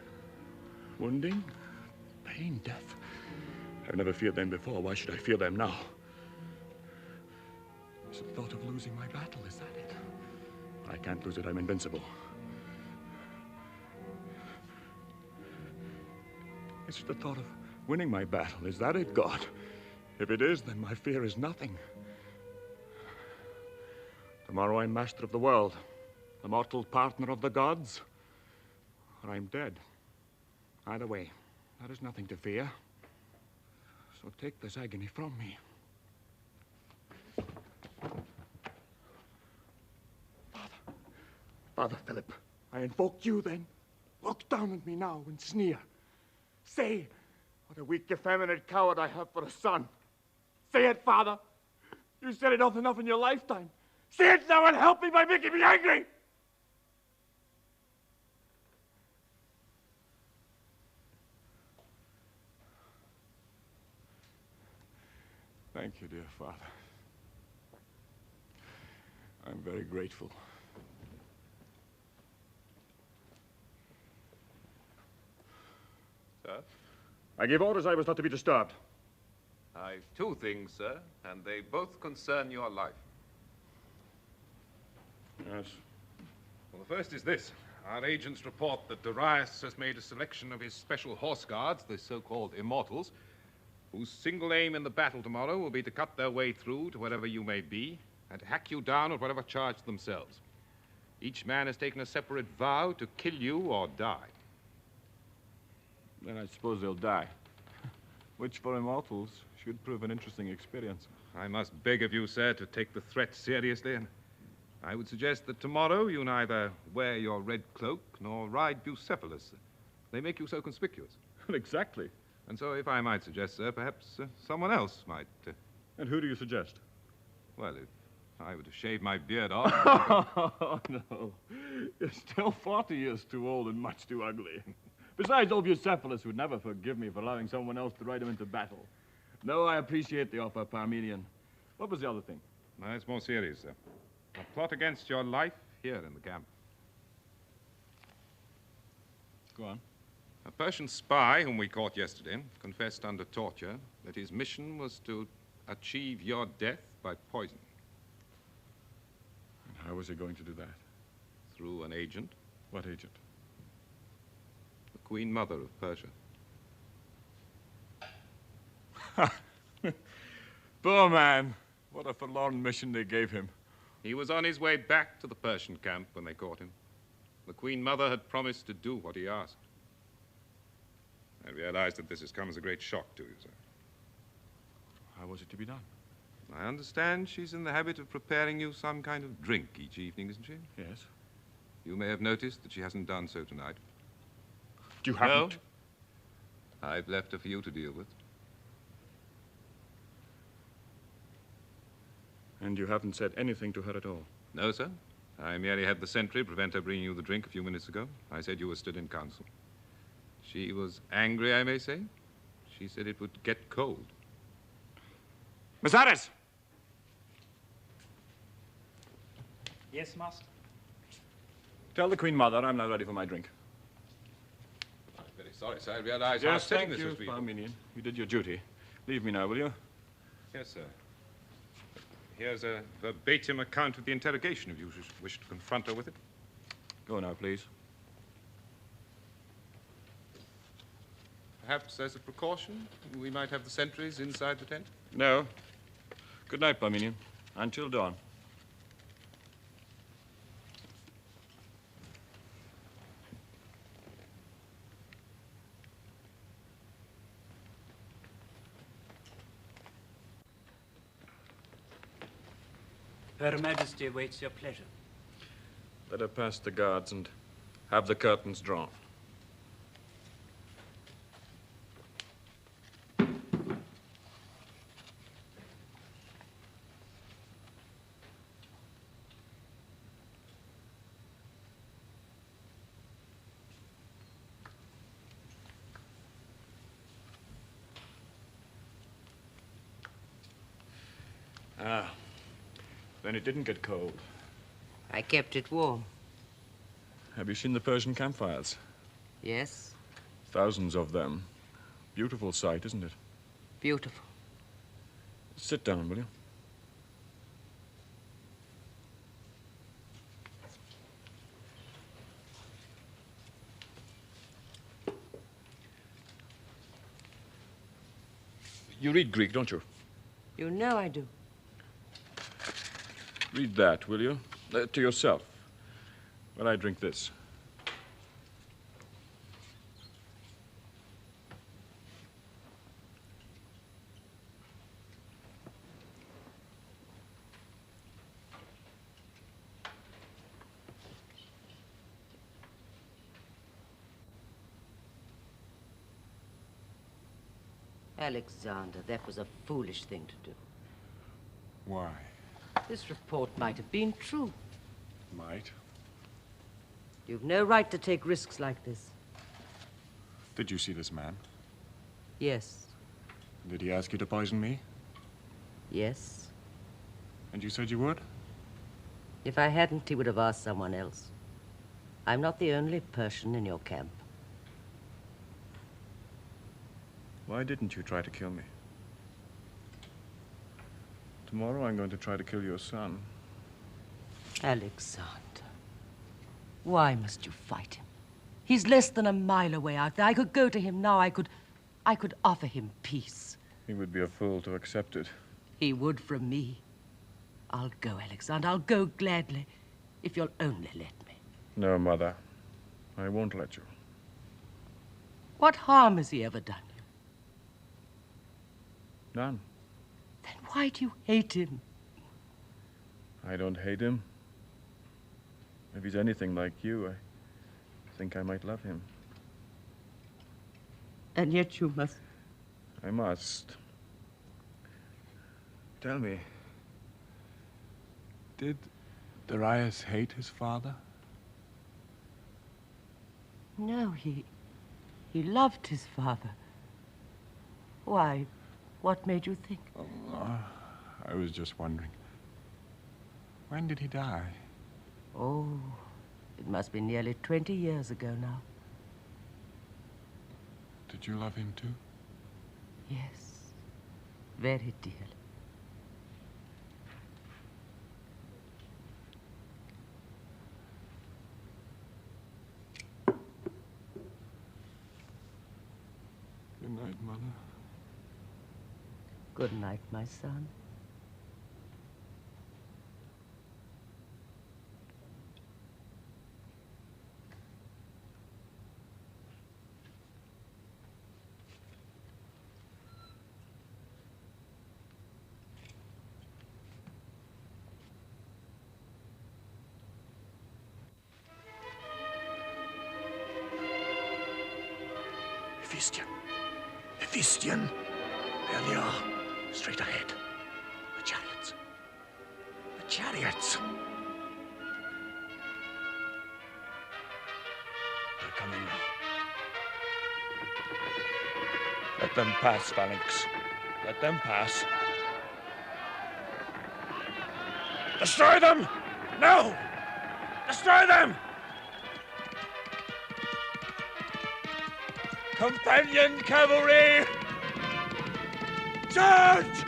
Wounding? Pain? Death? I've never feared them before. Why should I fear them now? It's the thought of losing my battle, is that it? I can't lose it. I'm invincible. It's the thought of winning my battle. Is that it, God? If it is, then my fear is nothing. Tomorrow I'm master of the world, the mortal partner of the gods, or I'm dead. Either way, there is nothing to fear. So take this agony from me. Father Philip, I invoke you then. Look down at me now and sneer. Say, what a weak, effeminate coward I have for a son. Say it, Father. You said it often enough in your lifetime. Say it now and help me by making me angry. Thank you, dear Father. I'm very grateful. Sir? I gave orders I was not to be disturbed. I've two things, sir, and they both concern your life. Yes. Well, the first is this. Our agents report that Darius has made a selection of his special horse guards, the so-called immortals, whose single aim in the battle tomorrow will be to cut their way through to wherever you may be and to hack you down at whatever charge themselves. Each man has taken a separate vow to kill you or die. Then I suppose they'll die. Which, for immortals, should prove an interesting experience. I must beg of you, sir, to take the threat seriously, and I would suggest that tomorrow you neither wear your red cloak nor ride Bucephalus. They make you so conspicuous. Exactly. And so, if I might suggest, sir, perhaps someone else might... And who do you suggest? Well, if I were to shave my beard off... Oh, no. You're still 40 years too old and much too ugly. Besides, old Bucephalus would never forgive me for allowing someone else to ride him into battle. No, I appreciate the offer, Parmenian. What was the other thing? No, it's more serious, sir. A plot against your life here in the camp. Go on. A Persian spy whom we caught yesterday confessed under torture that his mission was to achieve your death by poison. And how was he going to do that? Through an agent. What agent? The Queen Mother of Persia. Poor man. What a forlorn mission they gave him. He was on his way back to the Persian camp when they caught him. The Queen Mother had promised to do what he asked. I realize that this has come as a great shock to you, sir. How was it to be done? I understand she's in the habit of preparing you some kind of drink each evening, isn't she? Yes. You may have noticed that she hasn't done so tonight. You haven't? No. I've left her for you to deal with. And you haven't said anything to her at all? No, sir. I merely had the sentry prevent her bringing you the drink a few minutes ago. I said you were still in council. She was angry, I may say. She said it would get cold. Miss Harris! Yes, Master? Tell the Queen Mother I'm now ready for my drink. I'm very sorry, sir. I realize how Yes, upsetting thank this you, was for you. Parmenian. You did your duty. Leave me now, will you? Yes, sir. Here's a verbatim account of the interrogation, if you wish to confront her with it. Go now, please. Perhaps as a precaution, we might have the sentries inside the tent? No. Good night, Parmenian. Until dawn. Her Majesty awaits your pleasure. Let her pass the guards and have the curtains drawn. Ah. Then it didn't get cold. I kept it warm. Have you seen the Persian campfires? Yes? Thousands of them. Beautiful sight, isn't it? beautiful. Sit down, will you? You read Greek, don't you? You know I do. Read that, will you? To yourself. While I drink this. Alexander, that was a foolish thing to do. Why? This report might have been true. Might. You've no right to take risks like this. Did you see this man? Yes. Did he ask you to poison me? Yes. And you said you would? If I hadn't, he would have asked someone else. I'm not the only Persian in your camp. Why didn't you try to kill me? Tomorrow I'm going to try to kill your son. Alexander, why must you fight him? He's less than a mile away out there. I could go to him now. I could offer him peace. He would be a fool to accept it. He would from me. I'll go, Alexander. I'll go gladly, if you'll only let me. No, Mother. I won't let you. What harm has he ever done you? None. Then why do you hate him? I don't hate him. If he's anything like you, I think I might love him. And yet you must. I must. Tell me, did Darius hate his father? No, he loved his father. Why? What made you think? I was just wondering. When did he die? Oh, it must be nearly 20 years ago now. Did you love him too? Yes, very dearly. Good night, Mother. Good night, my son. Hephaestion. Hephaestion. There they are. Straight ahead. The chariots. The chariots. They're coming now. Let them pass, Phalanx. Let them pass. Destroy them! No! Destroy them! Companion cavalry! Charge!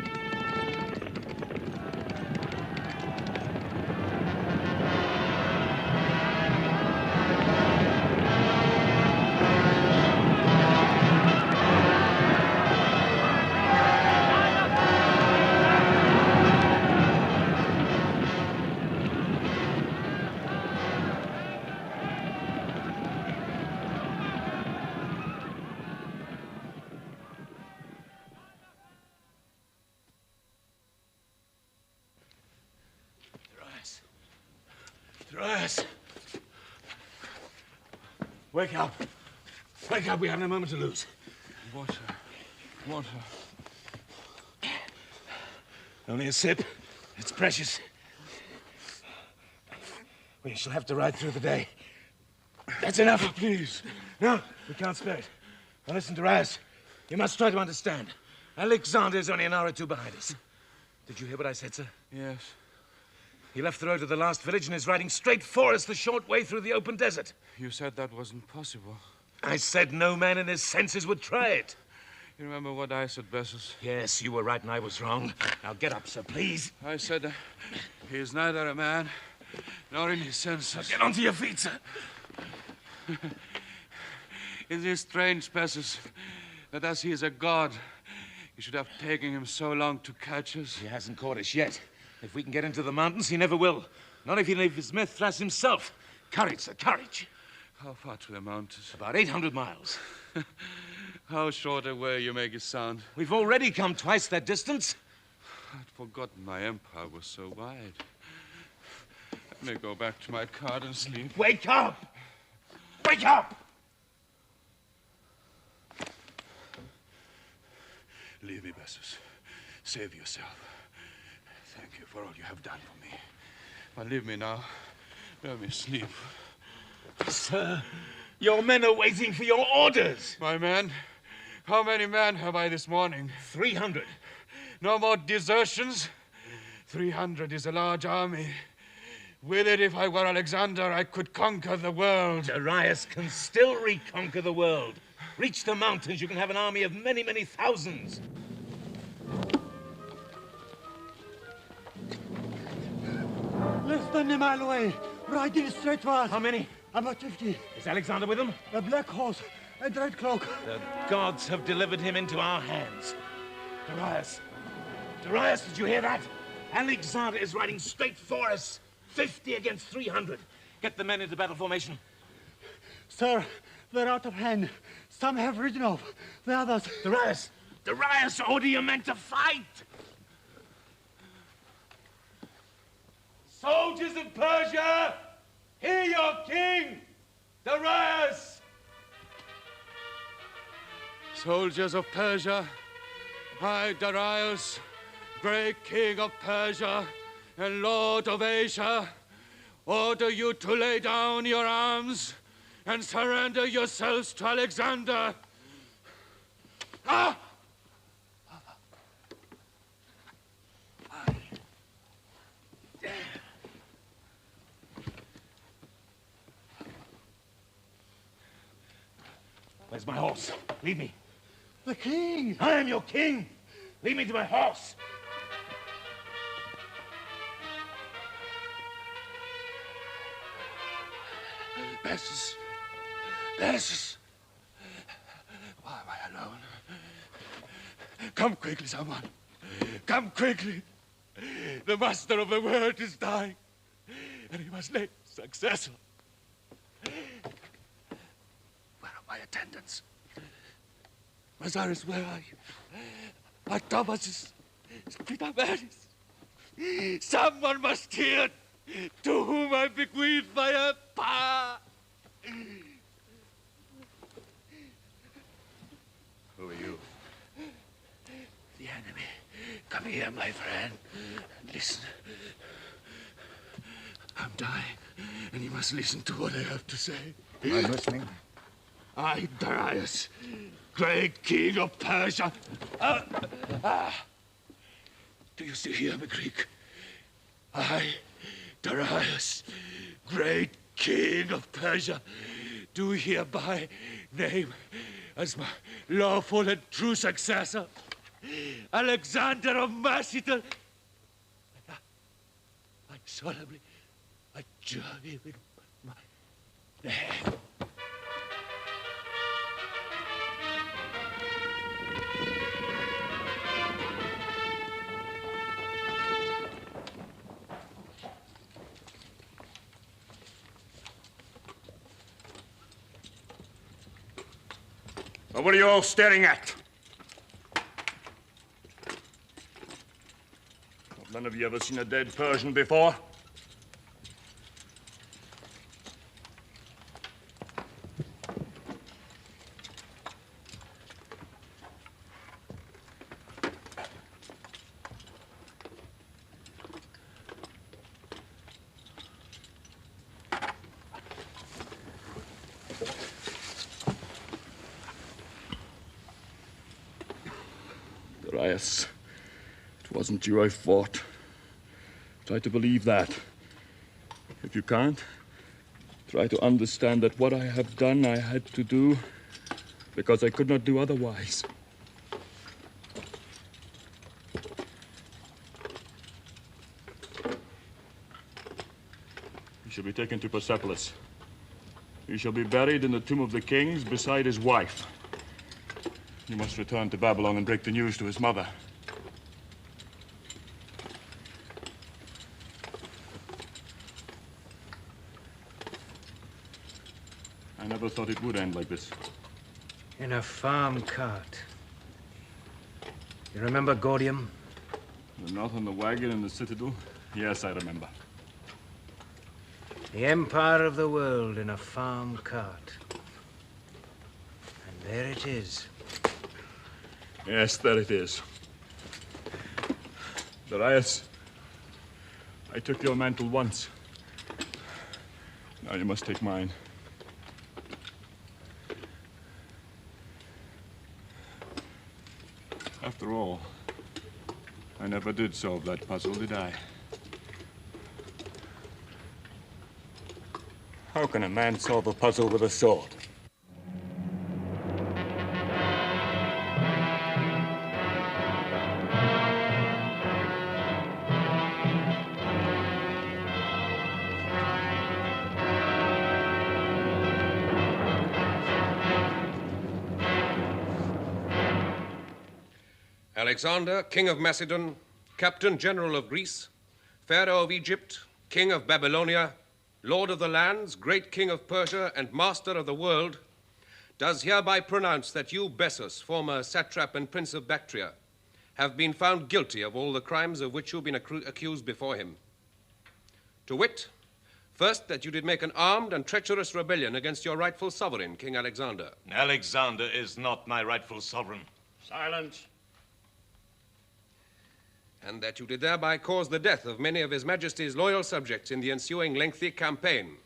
Darius! Wake up. Wake up, we have no moment to lose. Water. Water. Only a sip. It's precious. We shall have to ride through the day. That's enough. Please. No, we can't spare it. Now listen, Darius. You must try to understand. Alexander is only an hour or two behind us. Did you hear what I said, sir? Yes. He left the road to the last village and is riding straight for us the short way through the open desert. You said that wasn't possible. I said no man in his senses would try it. You remember what I said, Bessus? Yes, you were right and I was wrong. Now get up, sir, please. I said he is neither a man nor in his senses. Now get onto your feet, sir. It is strange, Bessus, that as he is a god, you should have taken him so long to catch us. He hasn't caught us yet. If we can get into the mountains, he never will. Not if he leaves Mithras himself. Courage, sir, courage. How far to the mountains? About 800 miles. How short a way you make it sound. We've already come twice that distance. I'd forgotten my empire was so wide. Let me go back to my cart and sleep. Wake up! Wake up! Leave me, Bessus. Save yourself. Thank you for all you have done for me. But leave me now. Let me sleep. Sir, your men are waiting for your orders. My men? How many men have I this morning? 300. No more desertions? 300 is a large army. With it, if I were Alexander, I could conquer the world. Darius can still reconquer the world. Reach the mountains, you can have an army of many, many thousands. Less than a mile away, riding straight to us. How many? About 50. Is Alexander with them? A black horse, a red cloak. The gods have delivered him into our hands. Darius! Darius, did you hear that? Alexander is riding straight for us. 50 against 300. Get the men into battle formation. Sir, they're out of hand. Some have ridden off. The others... Darius! Darius, order your men to fight! Soldiers of Persia, hear your king, Darius! Soldiers of Persia, I, Darius, great king of Persia and lord of Asia, order you to lay down your arms and surrender yourselves to Alexander. Ah! Where's my horse? Lead me. The king! I am your king! Lead me to my horse! Bessus! Bessus! Why am I alone? Come quickly, someone. Come quickly. The master of the world is dying, and he must name successor. Where are my attendants? Mazaris, where are you? Artobasis, Spitamaris. Someone must hear to whom I bequeath my empire. Who are you? The enemy. Come here, my friend. Listen. I'm dying, and you must listen to what I have to say. I'm listening. I, Darius, great king of Persia. Do you still hear me, Greek? I, Darius, great king of Persia, do hereby name as my lawful and true successor Alexander of Macedon. I solemnly adjure him in my name. What are you all staring at? Have none of you ever seen a dead Persian before? Darius, it wasn't you I fought. Try to believe that. If you can't, try to understand that what I have done I had to do because I could not do otherwise. shall be taken to Persepolis. He shall be buried in the tomb of the kings beside his wife. He must return to Babylon and break the news to his mother. I never thought it would end like this. In a farm cart. You remember Gordium? The knot on the wagon in the citadel? Yes, I remember. The empire of the world in a farm cart. And there it is. Yes, there it is. Darius, I took your mantle once. Now you must take mine. After all, I never did solve that puzzle, did I? How can a man solve a puzzle with a sword? Alexander, King of Macedon, Captain General of Greece, Pharaoh of Egypt, King of Babylonia, Lord of the lands, great King of Persia, and Master of the world, does hereby pronounce that you, Bessus, former satrap and prince of Bactria, have been found guilty of all the crimes of which you've been accused before him. To wit, first, that you did make an armed and treacherous rebellion against your rightful sovereign, King Alexander. Alexander is not my rightful sovereign. Silence. And that you did thereby cause the death of many of His Majesty's loyal subjects in the ensuing lengthy campaign.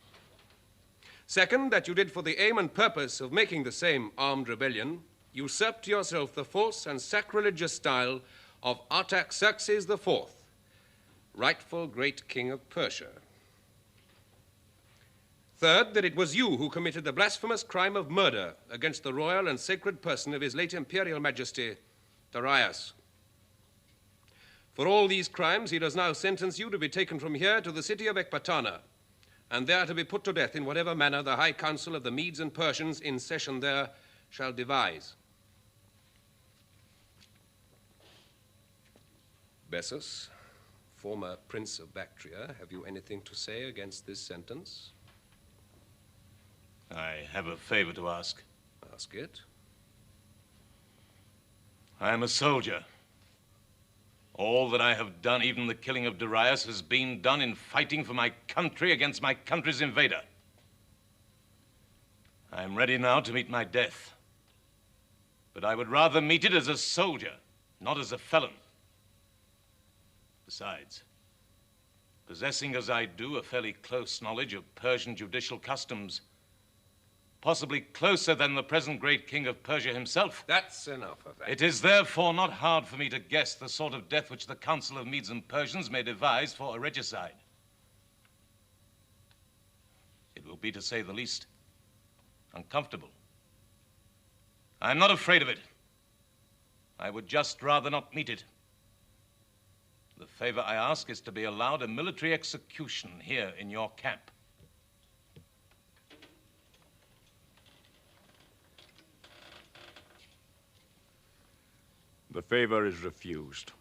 Second, that you did for the aim and purpose of making the same armed rebellion, usurp to yourself the false and sacrilegious style of Artaxerxes IV, rightful great king of Persia. Third, that it was you who committed the blasphemous crime of murder against the royal and sacred person of His late Imperial Majesty, Darius. For all these crimes, he does now sentence you to be taken from here to the city of Ecbatana, and there to be put to death in whatever manner the High Council of the Medes and Persians in session there shall devise. Bessus, former Prince of Bactria, have you anything to say against this sentence? I have a favor to ask. Ask it. I am a soldier. All that I have done, even the killing of Darius, has been done in fighting for my country against my country's invader. I am ready now to meet my death. But I would rather meet it as a soldier, not as a felon. Besides, possessing as I do a fairly close knowledge of Persian judicial customs, possibly closer than the present great king of Persia himself. That's enough of that. It is therefore not hard for me to guess the sort of death which the Council of Medes and Persians may devise for a regicide. It will be, to say the least, uncomfortable. I am not afraid of it. I would just rather not meet it. The favor I ask is to be allowed a military execution here in your camp. The favor is refused.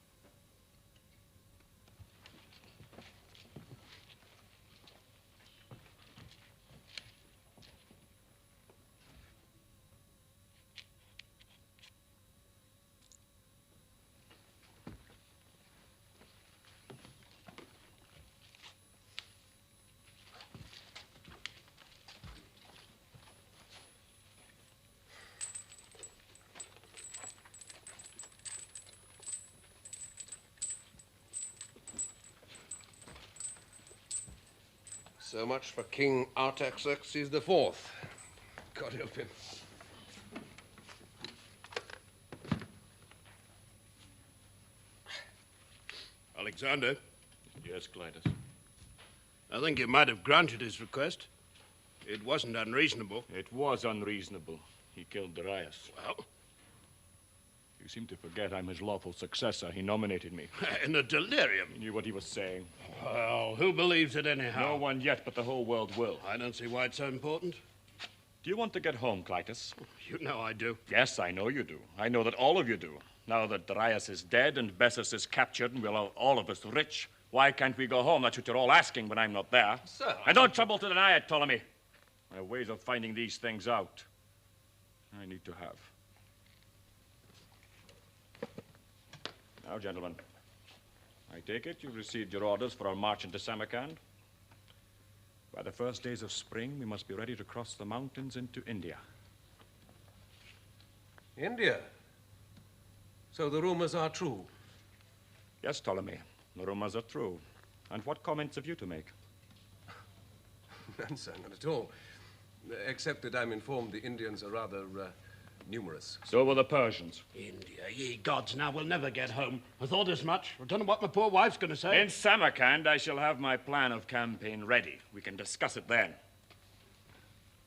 So much for King Artaxerxes IV. God help him. Alexander? Yes, Clytus. I think you might have granted his request. It wasn't unreasonable. It was unreasonable. He killed Darius. Well? You seem to forget I'm his lawful successor. He nominated me. In a delirium. He knew what he was saying. Well, who believes it anyhow? No one yet, but the whole world will. I don't see why it's so important. Do you want to get home, Clytus? You know I do. Yes, I know you do. I know that all of you do. Now that Darius is dead and Bessus is captured and we're all of us rich, why can't we go home? That's what you're all asking when I'm not there. Sir. And don't trouble to deny it, Ptolemy. There are ways of finding these things out. I need to have. Now, gentlemen, I take it you've received your orders for our march into Samarkand. By the first days of spring, we must be ready to cross the mountains into India. India? So the rumors are true? Yes, Ptolemy, the rumors are true. And what comments have you to make? None, sir, not at all. Except that I'm informed the Indians are rather numerous. So were the Persians. India, ye gods, now we'll never get home. I thought as much. I don't know what my poor wife's going to say. In Samarkand, I shall have my plan of campaign ready. We can discuss it then.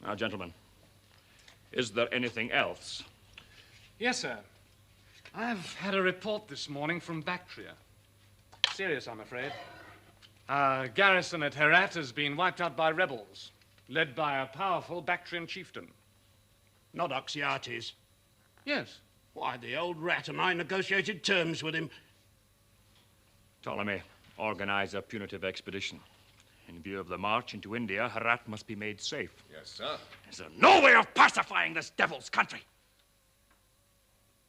Now, gentlemen, is there anything else? Yes, sir. I've had a report this morning from Bactria. Serious, I'm afraid. Our garrison at Herat has been wiped out by rebels, led by a powerful Bactrian chieftain. Not Oxyates. Yes. Why, the old rat and I negotiated terms with him. Ptolemy, organize a punitive expedition. In view of the march into India, Herat must be made safe. Yes, sir. Is there no way of pacifying this devil's country?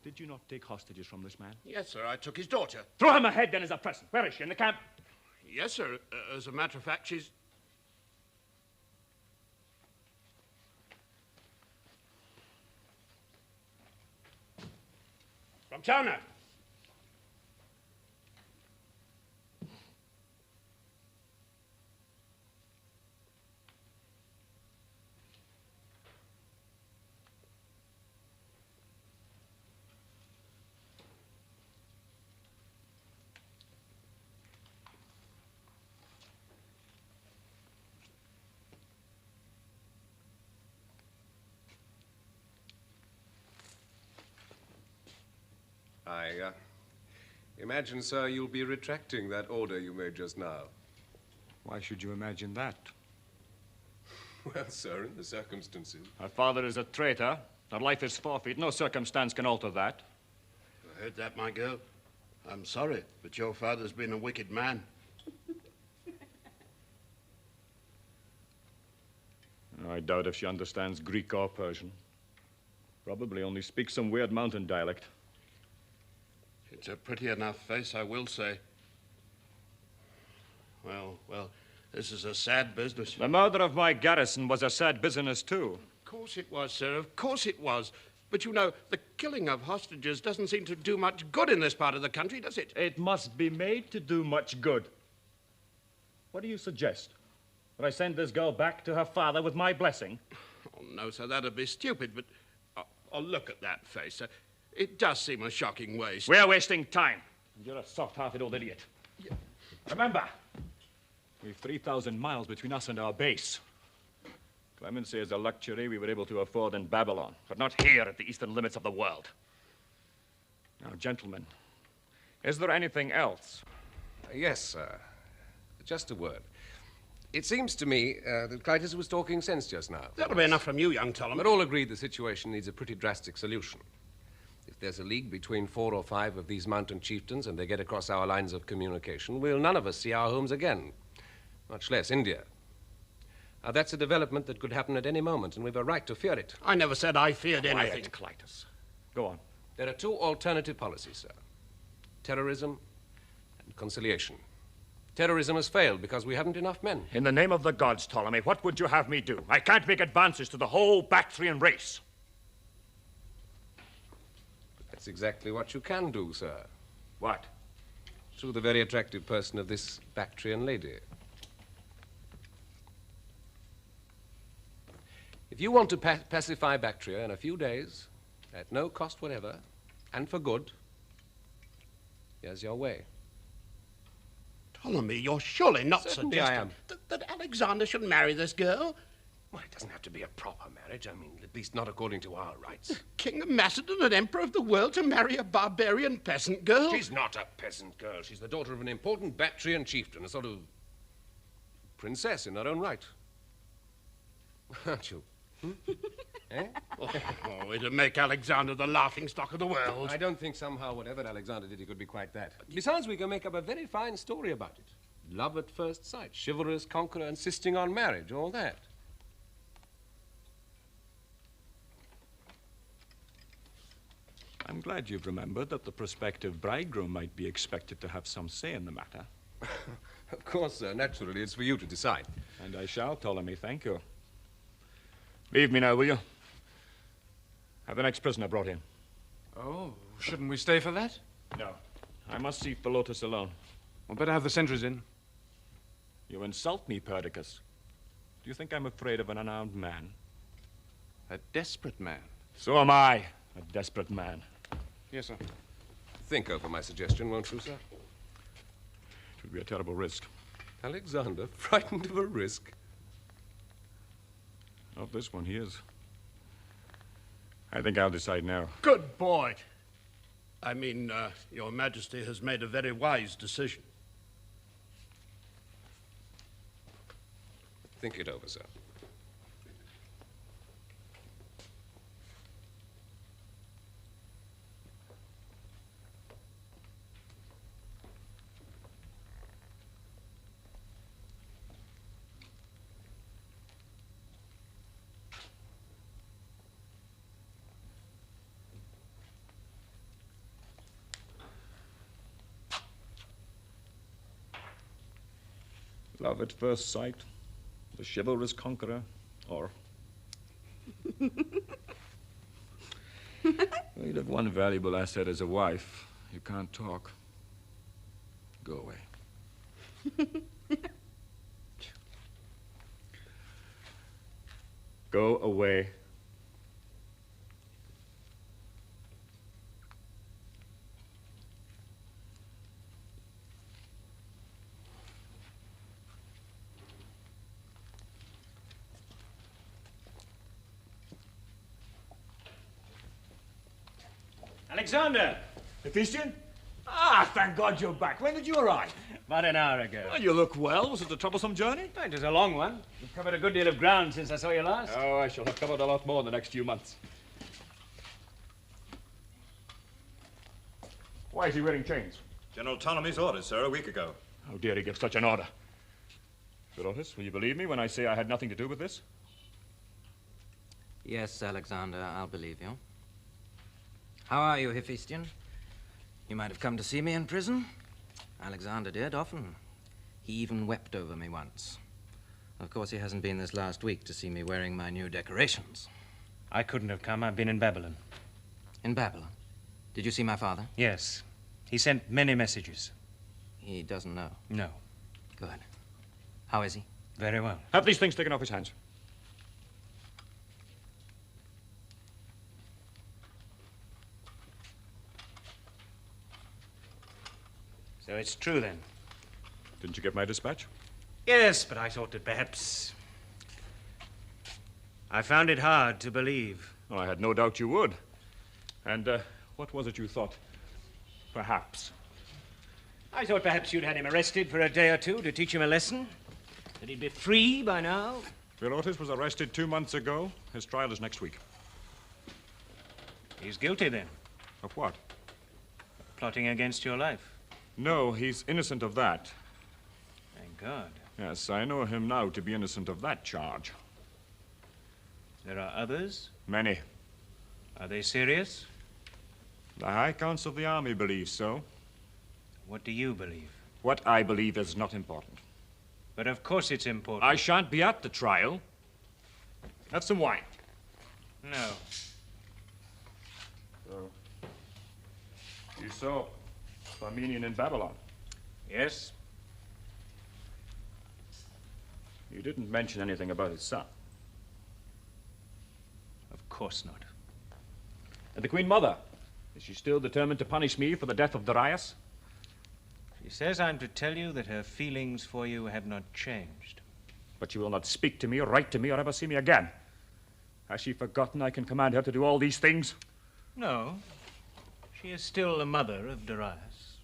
Did you not take hostages from this man? Yes, sir, I took his daughter. Throw him ahead then as a present. Where is she, in the camp? Yes, sir. As a matter of fact, she's... From China. I imagine, sir, you'll be retracting that order you made just now. Why should you imagine that? Well, sir, in the circumstances. Her father is a traitor. Her life is forfeit. No circumstance can alter that. I heard that, my girl. I'm sorry, but your father's been a wicked man. I doubt if she understands Greek or Persian. Probably only speaks some weird mountain dialect. It's a pretty enough face, I will say. Well, this is a sad business. The murder of my garrison was a sad business, too. Of course it was, sir. Of course it was. But you know, the killing of hostages doesn't seem to do much good in this part of the country, does it? It must be made to do much good. What do you suggest? That I send this girl back to her father with my blessing? Oh, no, sir, that'd be stupid, but... Oh, look at that face, sir. It does seem a shocking waste. We're wasting time. You're a soft-hearted old idiot. Yeah. Remember, we've 3,000 miles between us and our base. Clemency is a luxury we were able to afford in Babylon, but not here at the eastern limits of the world. Now, gentlemen, is there anything else? Yes, sir. Just a word. It seems to me that Clytus was talking sense just now. That'll be enough from you, young Ptolemy. But all agreed the situation needs a pretty drastic solution. If there's a league between 4 or 5 of these mountain chieftains and they get across our lines of communication, we'll none of us see our homes again, much less India. Now, that's a development that could happen at any moment, and we've a right to fear it. I never said I feared anything. Quiet, Clytus. Go on. There are 2 alternative policies, sir. Terrorism and conciliation. Terrorism has failed because we haven't enough men. In the name of the gods, Ptolemy, what would you have me do? I can't make advances to the whole Bactrian race. That's exactly what you can do, sir. What? Through the very attractive person of this Bactrian lady. If you want to pacify Bactria in a few days, at no cost whatever, and for good, here's your way. Ptolemy, you're surely not Certainly suggesting I am. that Alexander should marry this girl? Well, it doesn't have to be a proper marriage. I mean, at least not according to our rights. King of Macedon and Emperor of the world to marry a barbarian peasant girl? She's not a peasant girl. She's the daughter of an important Bactrian chieftain, a sort of princess in her own right. Aren't you? Eh? Oh, it'd make Alexander the laughingstock of the world. I don't think somehow whatever Alexander did, he could be quite that. Besides, we can make up a very fine story about it. Love at first sight, chivalrous conqueror insisting on marriage, all that. I'm glad you've remembered that the prospective bridegroom might be expected to have some say in the matter. Of course, sir. Naturally, it's for you to decide. And I shall, Ptolemy, thank you. Leave me now, will you? Have the next prisoner brought in. Oh, shouldn't we stay for that? No. I must see Philotas alone. Well, better have the sentries in. You insult me, Perdiccas. Do you think I'm afraid of an unarmed man? A desperate man. So am I, a desperate man. Yes, sir. Think over my suggestion, won't you, sir? It would be a terrible risk. Alexander, frightened of a risk? Of this one, he is. I think I'll decide now. Good boy. I mean, Your Majesty has made a very wise decision. Think it over, sir. Love at first sight, the chivalrous conqueror, or... Well, you'd have one valuable asset as a wife. You can't talk. Go away. Go away. Alexander! Hephaestion? Ah, thank God you're back. When did you arrive? About an hour ago. Well, you look well. Was it a troublesome journey? It was a long one. You've covered a good deal of ground since I saw you last. Oh, I shall have covered a lot more in the next few months. Why is he wearing chains? General Ptolemy's orders, sir, a week ago. How dare he give such an order? Philotas, will you believe me when I say I had nothing to do with this? Yes, Alexander, I'll believe you. How are you, Hephaestion? You might have come to see me in prison. Alexander did, often. He even wept over me once. Of course, he hasn't been this last week to see me wearing my new decorations. I couldn't have come. I've been in Babylon. In Babylon? Did you see my father? Yes. He sent many messages. He doesn't know? No. Good. How is he? Very well. Have these things taken off his hands. So it's true, then? Didn't you get my dispatch? Yes, but I thought that perhaps... I found it hard to believe. Oh, I had no doubt you would. And what was it you thought? Perhaps. I thought perhaps you'd had him arrested for a day or two to teach him a lesson. That he'd be free by now. Philotas was arrested 2 months ago. His trial is next week. He's guilty, then? Of what? Plotting against your life. No, he's innocent of that. Thank God. Yes, I know him now to be innocent of that charge. There are others? Many. Are they serious? The High Council of the Army believes so. What do you believe? What I believe is not important. But of course it's important. I shan't be at the trial. Have some wine. No. So, you saw Armenian in Babylon? Yes. You didn't mention anything about his son. Of course not. And the Queen Mother? Is she still determined to punish me for the death of Darius? She says I'm to tell you that her feelings for you have not changed. But she will not speak to me, or write to me, or ever see me again. Has she forgotten I can command her to do all these things? No. She is still the mother of Darius.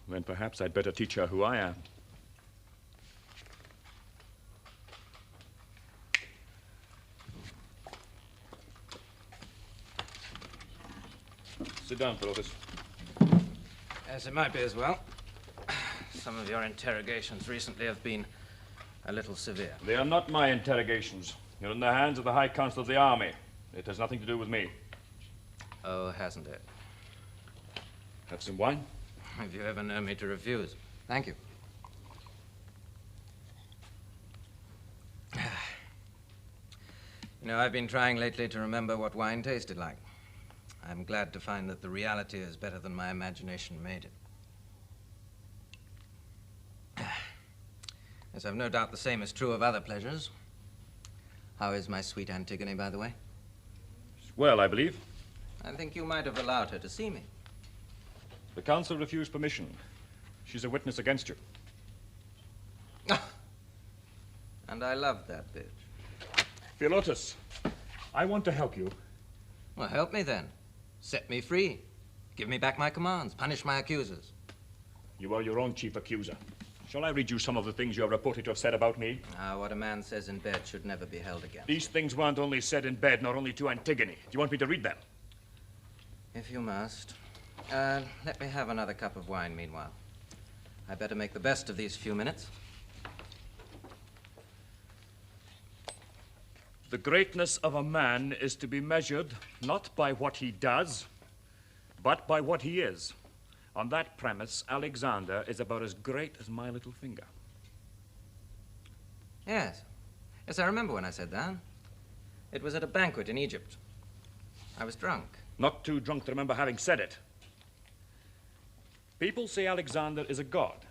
Then perhaps I'd better teach her who I am. Sit down, Philotas. Yes, it might be as well. Some of your interrogations recently have been a little severe. They are not my interrogations. You're in the hands of the High Council of the Army. It has nothing to do with me. Oh, hasn't it? Have some wine? If you ever know me to refuse. Thank you. You know, I've been trying lately to remember what wine tasted like. I'm glad to find that the reality is better than my imagination made it. Yes, I've no doubt the same is true of other pleasures. How is my sweet Antigone, by the way? Well, I believe. I think you might have allowed her to see me. The council refused permission. She's a witness against you. And I love that bitch. Philotas, I want to help you. Well, help me then. Set me free. Give me back my commands. Punish my accusers. You are your own chief accuser. Shall I read you some of the things you are reported to have said about me? What a man says in bed should never be held against. These things weren't only said in bed, nor only to Antigone. Do you want me to read them? If you must. Let me have another cup of wine meanwhile. I better make the best of these few minutes. The greatness of a man is to be measured not by what he does, but by what he is. On that premise, Alexander is about as great as my little finger. Yes. Yes, I remember when I said that. It was at a banquet in Egypt. I was drunk. Not too drunk to remember having said it. People say Alexander is a god.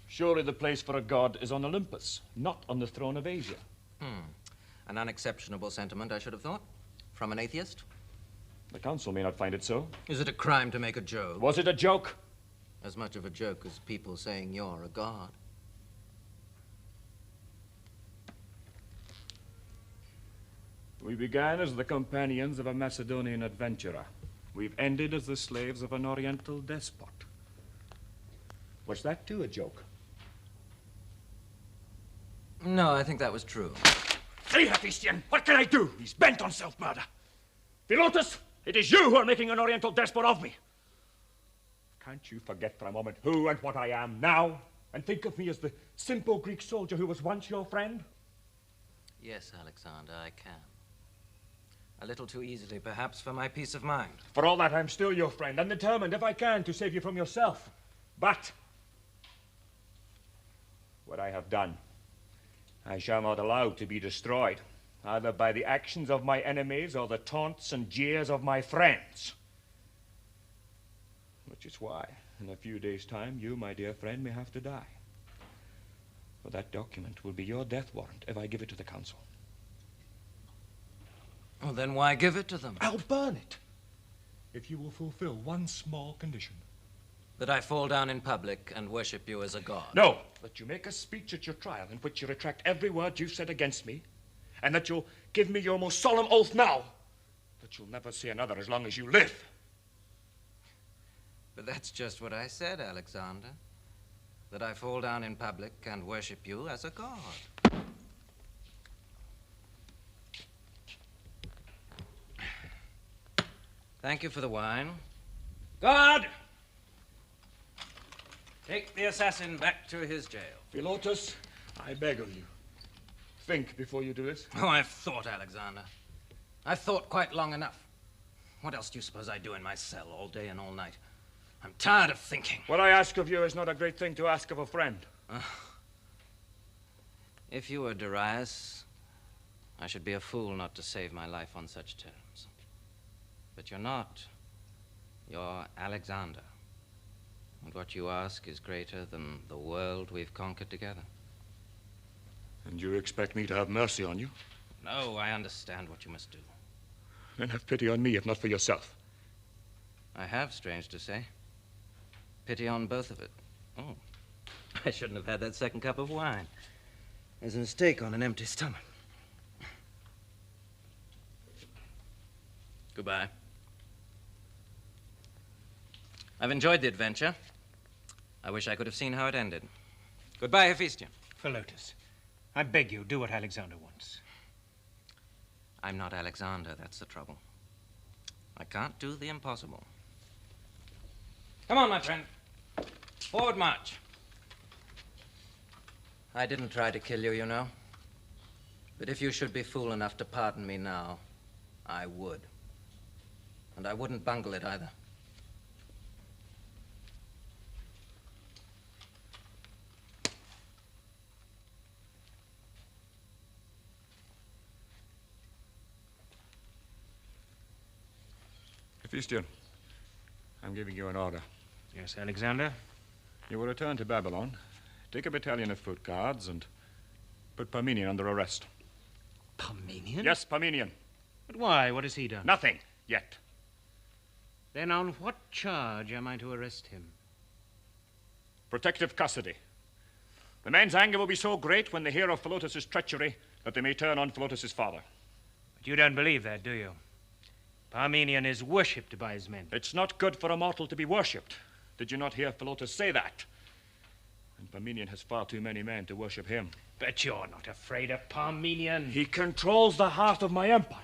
Surely the place for a god is on Olympus, not on the throne of Asia. An unexceptionable sentiment, I should have thought. From an atheist? The council may not find it so. Is it a crime to make a joke? Was it a joke? As much of a joke as people saying you're a god. We began as the companions of a Macedonian adventurer. We've ended as the slaves of an Oriental despot. Was that too a joke? No, I think that was true. Say, Hephaestion, what can I do? He's bent on self-murder. Philotas, it is you who are making an Oriental despot of me. Can't you forget for a moment who and what I am now, and think of me as the simple Greek soldier who was once your friend? Yes, Alexander, I can. A little too easily, perhaps, for my peace of mind. For all that, I'm still your friend, and determined, if I can, to save you from yourself. But what I have done, I shall not allow to be destroyed, either by the actions of my enemies or the taunts and jeers of my friends. Which is why, in a few days' time, you, my dear friend, may have to die. For that document will be your death warrant if I give it to the council. Well, then why give it to them? I'll burn it, if you will fulfill one small condition. That I fall down in public and worship you as a god. No, that you make a speech at your trial in which you retract every word you've said against me, and that you'll give me your most solemn oath now that you'll never see another as long as you live. But that's just what I said, Alexander. That I fall down in public and worship you as a god. Thank you for the wine. Guard! Take the assassin back to his jail. Philotas, I beg of you, think before you do this. Oh, I've thought, Alexander. I've thought quite long enough. What else do you suppose I do in my cell all day and all night? I'm tired of thinking. What I ask of you is not a great thing to ask of a friend. If you were Darius, I should be a fool not to save my life on such terms. But you're not. You're Alexander. And what you ask is greater than the world we've conquered together. And you expect me to have mercy on you? No, I understand what you must do. Then have pity on me, if not for yourself. I have, strange to say. Pity on both of it. Oh, I shouldn't have had that second cup of wine. There's a mistake on an empty stomach. Goodbye. I've enjoyed the adventure. I wish I could have seen how it ended. Goodbye, Hephaestion. Philotas, I beg you, do what Alexander wants. I'm not Alexander, that's the trouble. I can't do the impossible. Come on, my friend. Forward march. I didn't try to kill you, you know. But if you should be fool enough to pardon me now, I would. And I wouldn't bungle it either. Hephaestion, I'm giving you an order. Yes, Alexander? You will return to Babylon, take a battalion of foot guards, and put Parmenion under arrest. Parmenion? Yes, Parmenion. But why? What has he done? Nothing, yet. Then on what charge am I to arrest him? Protective custody. The men's anger will be so great when they hear of Philotas' treachery that they may turn on Philotas' father. But you don't believe that, do you? Parmenion is worshipped by his men. It's not good for a mortal to be worshipped. Did you not hear Philotas say that? And Parmenion has far too many men to worship him. But you're not afraid of Parmenion. He controls the heart of my empire.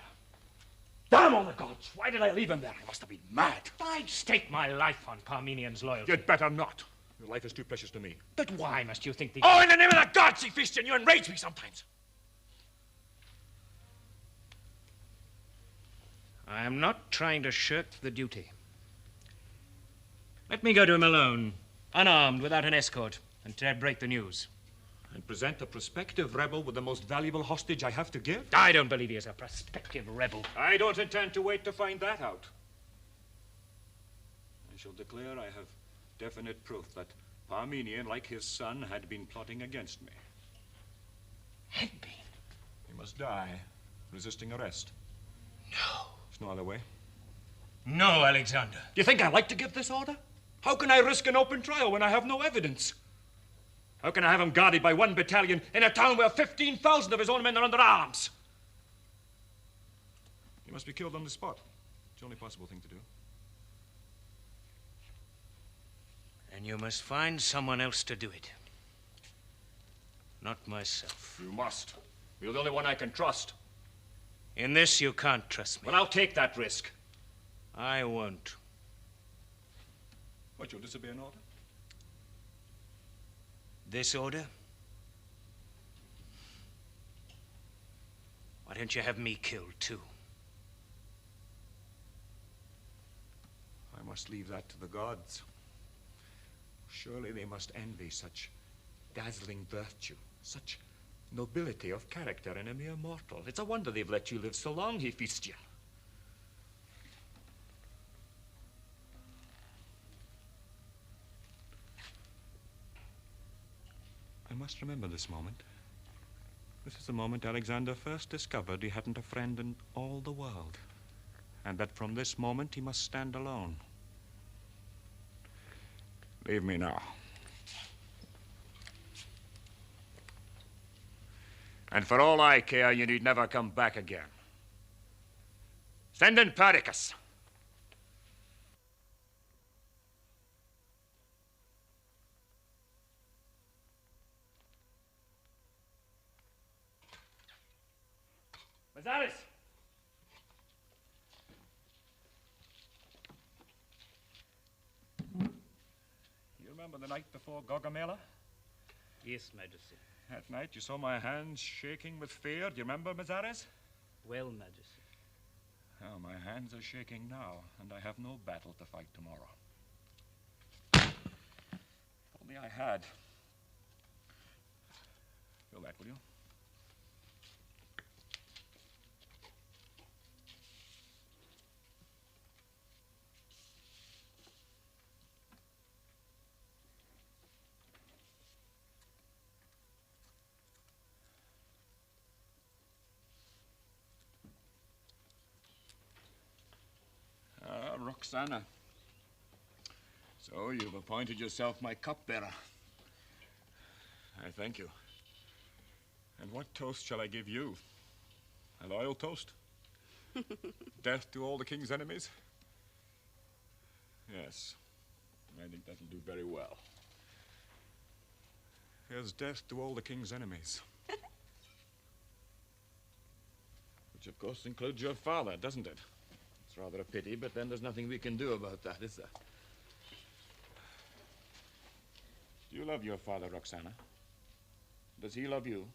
Damn all the gods! Why did I leave him there? I must have been mad. I'd stake my life on Parmenion's loyalty. You'd better not. Your life is too precious to me. But why must you think the... Oh, in the name of the gods, Hephaestion, you enrage me sometimes. I am not trying to shirk the duty. Let me go to him alone, unarmed, without an escort, and break the news. And present a prospective rebel with the most valuable hostage I have to give? I don't believe he is a prospective rebel. I don't intend to wait to find that out. I shall declare I have definite proof that Parmenion, like his son, had been plotting against me. Had been? He must die, resisting arrest. No. There's no other way. No, Alexander. Do you think I like to give this order? How can I risk an open trial when I have no evidence? How can I have him guarded by one battalion in a town where 15,000 of his own men are under arms? He must be killed on the spot. It's the only possible thing to do. And you must find someone else to do it. Not myself. You must. You're the only one I can trust. In this, you can't trust me. Well, I'll take that risk. I won't. What, you'll disobey an order? This order? Why don't you have me killed, too? I must leave that to the gods. Surely they must envy such dazzling virtue, such nobility of character in a mere mortal. It's a wonder they've let you live so long, Hephaestion. I must remember this moment. This is the moment Alexander first discovered he hadn't a friend in all the world, and that from this moment he must stand alone. Leave me now. And for all I care, you need never come back again. Send in Pericus. Mazaris! You remember the night before Gaugamela? Yes, Majesty. That night you saw my hands shaking with fear. Do you remember, Mazaris? Well, Majesty. Oh, my hands are shaking now, and I have no battle to fight tomorrow. If only I had. Fill that, will you? Roxana. So you've appointed yourself my cupbearer. I thank you. And what toast shall I give you? A loyal toast? Death to all the king's enemies? Yes, I think that'll do very well. Here's death to all the king's enemies. Which, of course, includes your father, doesn't it? It's rather a pity, but then there's nothing we can do about that, is there? Do you love your father, Roxana? Does he love you?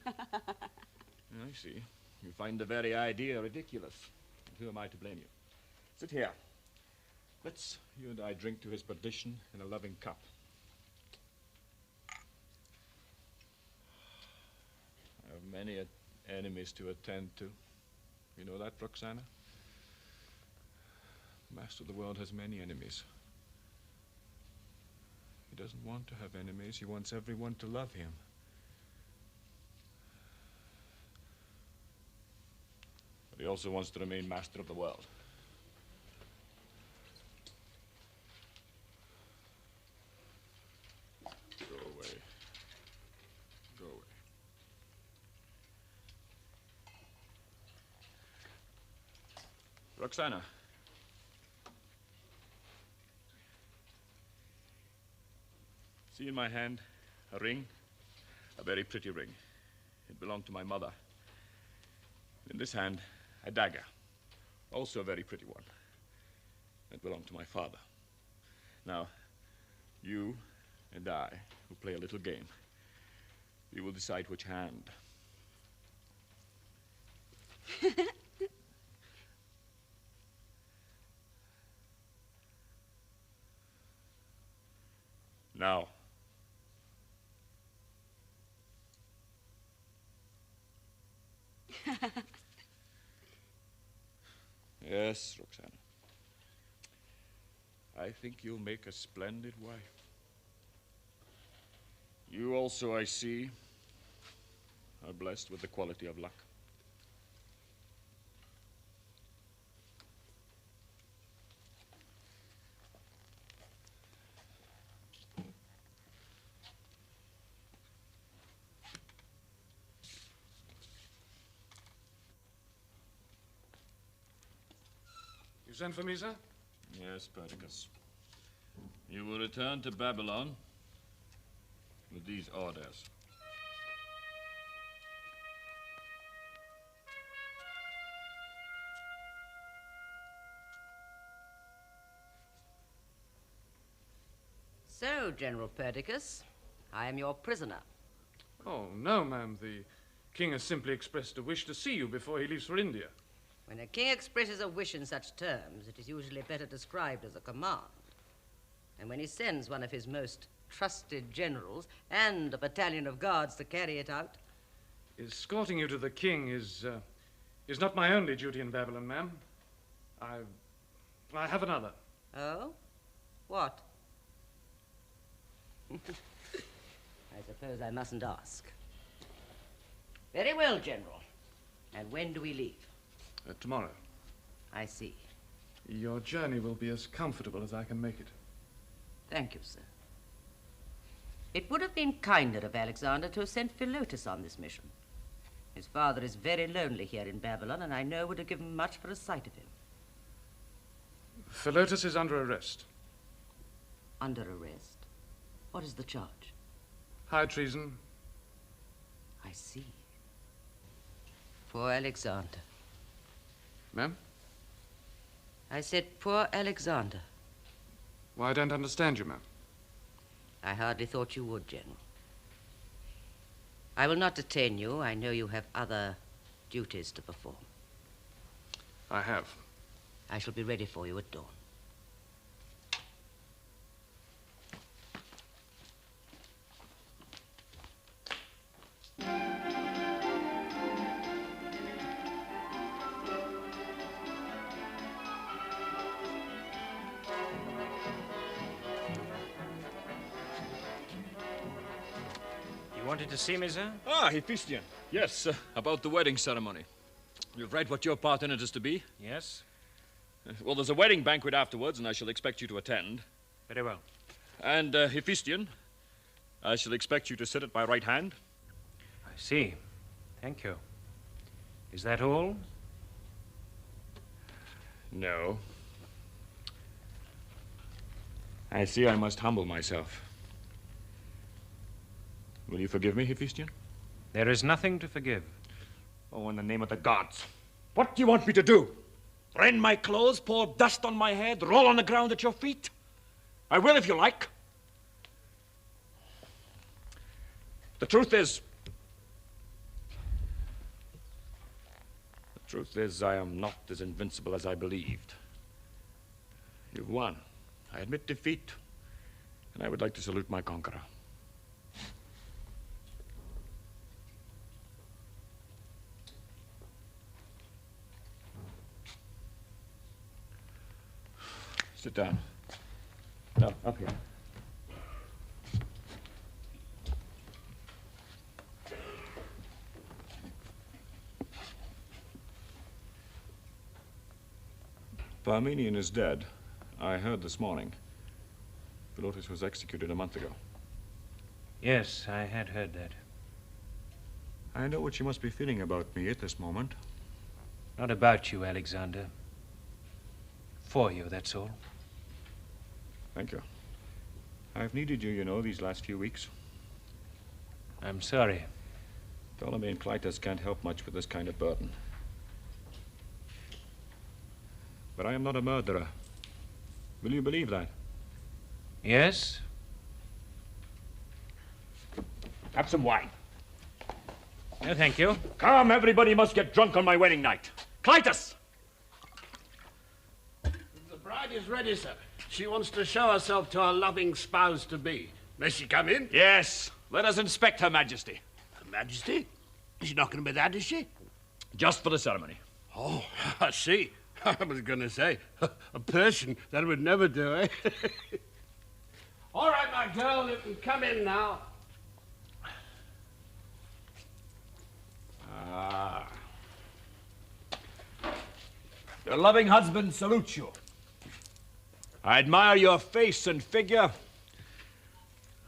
I see. You find the very idea ridiculous. And who am I to blame you? Sit here. Let's, you and I, drink to his perdition in a loving cup. I have many enemies to attend to. You know that, Roxana? The master of the world has many enemies. He doesn't want to have enemies. He wants everyone to love him. But he also wants to remain master of the world. Go away. Go away. Roxana. See in my hand a ring, a very pretty ring. It belonged to my mother. In this hand, a dagger, also a very pretty one. It belonged to my father. Now, you and I will play a little game. We will decide which hand. Now. Yes, Roxana. I think you'll make a splendid wife. You also, I see, are blessed with the quality of luck. You sent for me, sir? Yes, Perdiccas. You will return to Babylon with these orders. So, General Perdiccas, I am your prisoner. Oh, no, ma'am. The king has simply expressed a wish to see you before he leaves for India. When a king expresses a wish in such terms, it is usually better described as a command. And when he sends one of his most trusted generals and a battalion of guards to carry it out... Escorting you to the king is not my only duty in Babylon, ma'am. I have another. Oh? What? I suppose I mustn't ask. Very well, General. And when do we leave? Tomorrow. I see. Your journey will be as comfortable as I can make it. Thank you, sir. It would have been kinder of Alexander to have sent Philotas on this mission. His father is very lonely here in Babylon, and I know would have given much for a sight of him. Philotas is under arrest. Under arrest? What is the charge? High treason. I see. Poor Alexander. Ma'am? I said, poor Alexander. Well, I don't understand you, ma'am. I hardly thought you would, General. I will not detain you. I know you have other duties to perform. I have. I shall be ready for you at dawn. Wanted to see me, sir? Ah, Hephaestion. Yes, about the wedding ceremony. You've read what your part in it is to be? Yes. Well, there's a wedding banquet afterwards, and I shall expect you to attend. Very well. And, Hephaestion, I shall expect you to sit at my right hand. I see. Thank you. Is that all? No. I see I must humble myself. Will you forgive me, Hephaestion? There is nothing to forgive. Oh, in the name of the gods. What do you want me to do? Rend my clothes, pour dust on my head, roll on the ground at your feet? I will if you like. The truth is, I am not as invincible as I believed. You've won. I admit defeat, and I would like to salute my conqueror. Sit down. No, up here. Parmenion is dead. I heard this morning. Philotas was executed a month ago. Yes, I had heard that. I know what you must be feeling about me at this moment. Not about you, Alexander. For you, that's all. Thank you. I've needed you, you know, these last few weeks. I'm sorry. Ptolemy and Philotas can't help much with this kind of burden. But I am not a murderer. Will you believe that? Yes? Have some wine. No, thank you. Come, everybody must get drunk on my wedding night. Philotas! The bride is ready, sir. She wants to show herself to her loving spouse-to-be. May she come in? Yes. Let us inspect Her Majesty. Her Majesty? She's not going to be that, is she? Just for the ceremony. Oh, I see. I was going to say, a Persian, that would never do, eh? All right, my girl, you can come in now. Ah. Your loving husband salutes you. I admire your face and figure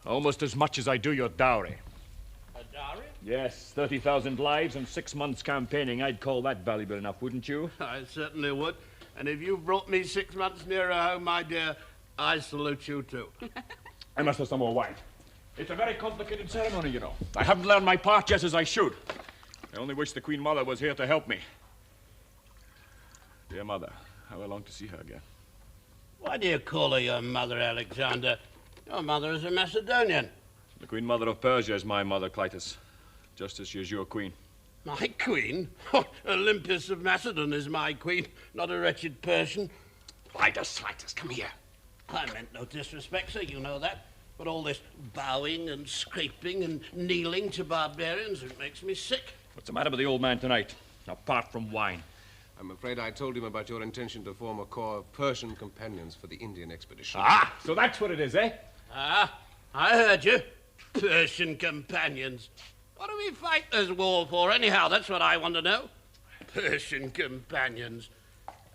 almost as much as I do your dowry. A dowry? Yes, 30,000 lives and 6 months campaigning. I'd call that valuable enough, wouldn't you? I certainly would. And if you brought me 6 months nearer home, my dear, I salute you too. I must have some more wine. It's a very complicated ceremony, you know. I haven't learned my part just as I should. I only wish the Queen Mother was here to help me. Dear Mother, how I long to see her again. Why do you call her your mother, Alexander? Your mother is a Macedonian. The Queen Mother of Persia is my mother, Philotas, just as she is your queen. My queen? Oh, Olympus of Macedon is my queen, not a wretched Persian. Philotas, come here. I meant no disrespect, sir, you know that. But all this bowing and scraping and kneeling to barbarians, it makes me sick. What's the matter with the old man tonight, apart from wine? I'm afraid I told him about your intention to form a corps of Persian companions for the Indian expedition. Ah, so that's what it is, eh? Ah, I heard you. Persian companions. What do we fight this war for, anyhow? That's what I want to know. Persian companions.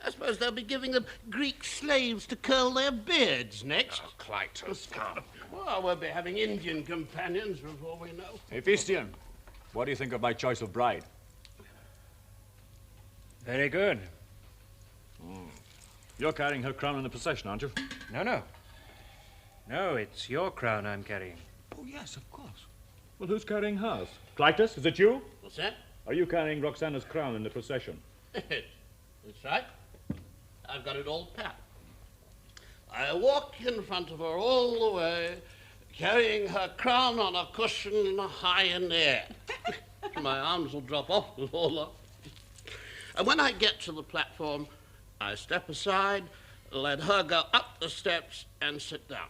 I suppose they'll be giving them Greek slaves to curl their beards next. Oh, Philotas, come. Well, we'll be having Indian companions before we know. Hephaestion, what do you think of my choice of bride? Very good. You're carrying her crown in the procession, aren't you? No. No, it's your crown I'm carrying. Oh, yes, of course. Well, who's carrying hers? Philotas, is it you? What's that? Are you carrying Roxana's crown in the procession? That's right. I've got it all packed. I walk in front of her all the way, carrying her crown on a cushion high in the air. My arms will drop off and fall off. And when I get to the platform, I step aside, let her go up the steps and sit down.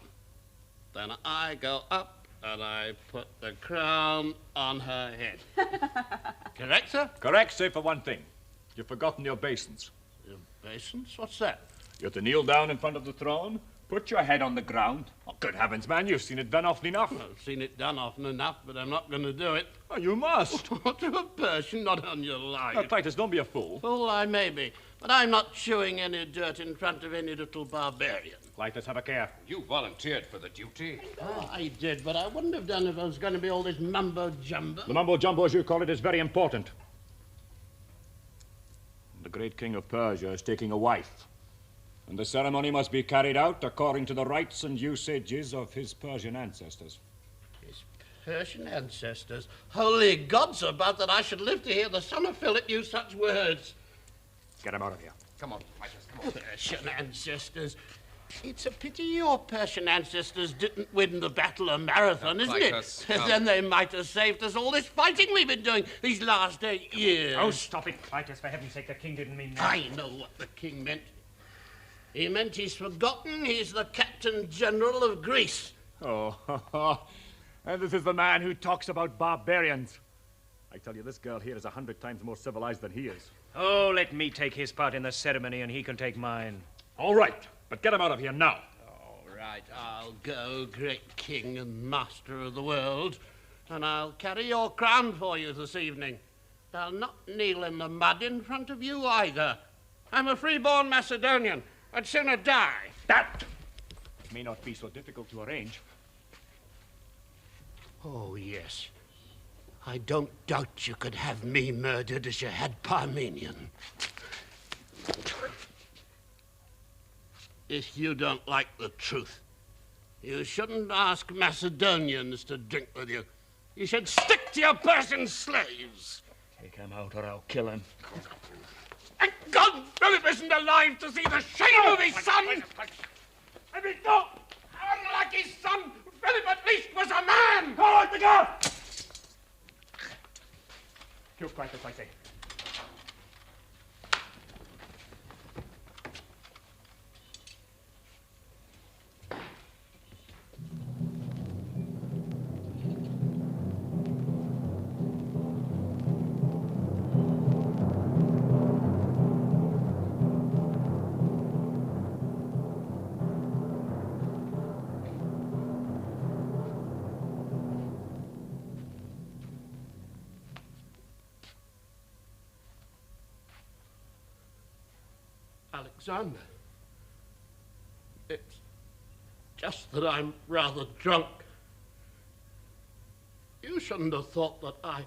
Then I go up and I put the crown on her head. Correct, sir? Correct, save for one thing. You've forgotten your basins. Your basins? What's that? You're to kneel down in front of the throne, put your head on the ground. Oh, good heavens, man, you've seen it done often enough. I've seen it done often enough, but I'm not going to do it. Oh, you must. To a Persian, not on your life. Now, Titus, don't be a fool. Fool I may be, But I'm not chewing any dirt in front of any little barbarian. Clitus, have a care. You volunteered for the duty. Oh, I did, but I wouldn't have done if there was going to be all this mumbo-jumbo. The mumbo-jumbo, as you call it, is very important. The great king of Persia is taking a wife, and the ceremony must be carried out according to the rites and usages of his Persian ancestors. His Persian ancestors? Holy gods above, that I should live to hear the son of Philip use such words. Get him out of here. Come on, Clitus, come on. Persian ancestors. It's a pity your Persian ancestors didn't win the Battle of Marathon, isn't Clitus, it? Then they might have saved us all this fighting we've been doing these last 8 years. Oh, stop it, Clitus. For heaven's sake, the king didn't mean that. I know what the king meant. He meant he's forgotten he's the Captain General of Greece. Oh, and this is the man who talks about barbarians. I tell you, this girl here is 100 times more civilized than he is. Oh, let me take his part in the ceremony and he can take mine. All right, but get him out of here now. All right, I'll go, great king and master of the world, and I'll carry your crown for you this evening. I'll not kneel in the mud in front of you either. I'm a free-born Macedonian. I'd sooner die. That may not be so difficult to arrange. Oh, yes. I don't doubt you could have me murdered as you had Parmenion. If you don't like the truth, you shouldn't ask Macedonians to drink with you. You should stick to your Persian slaves. Take him out or I'll kill him. Thank God Philip isn't alive to see the shame of his son! I mean, no! Unlike his son, Philip at least was a man! Forward the guard! Kill Clitus, I say. Alexander, it's just that I'm rather drunk. You shouldn't have thought that I...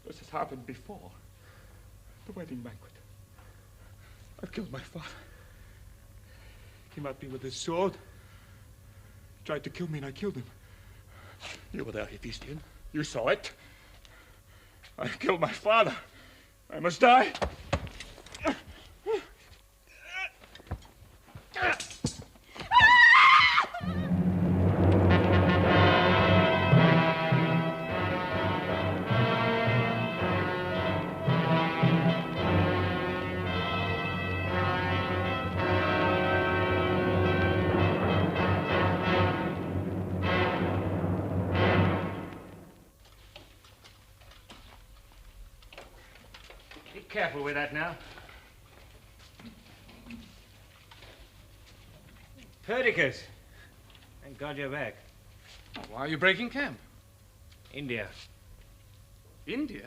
This has happened before. The wedding banquet. I've killed my father. He came at me with his sword. Tried to kill me and I killed him. You were there, Hephaestion. You saw it. I killed my father. I must die. Careful with that now. Perdiccas. Thank God you're back. Why are you breaking camp? India. India?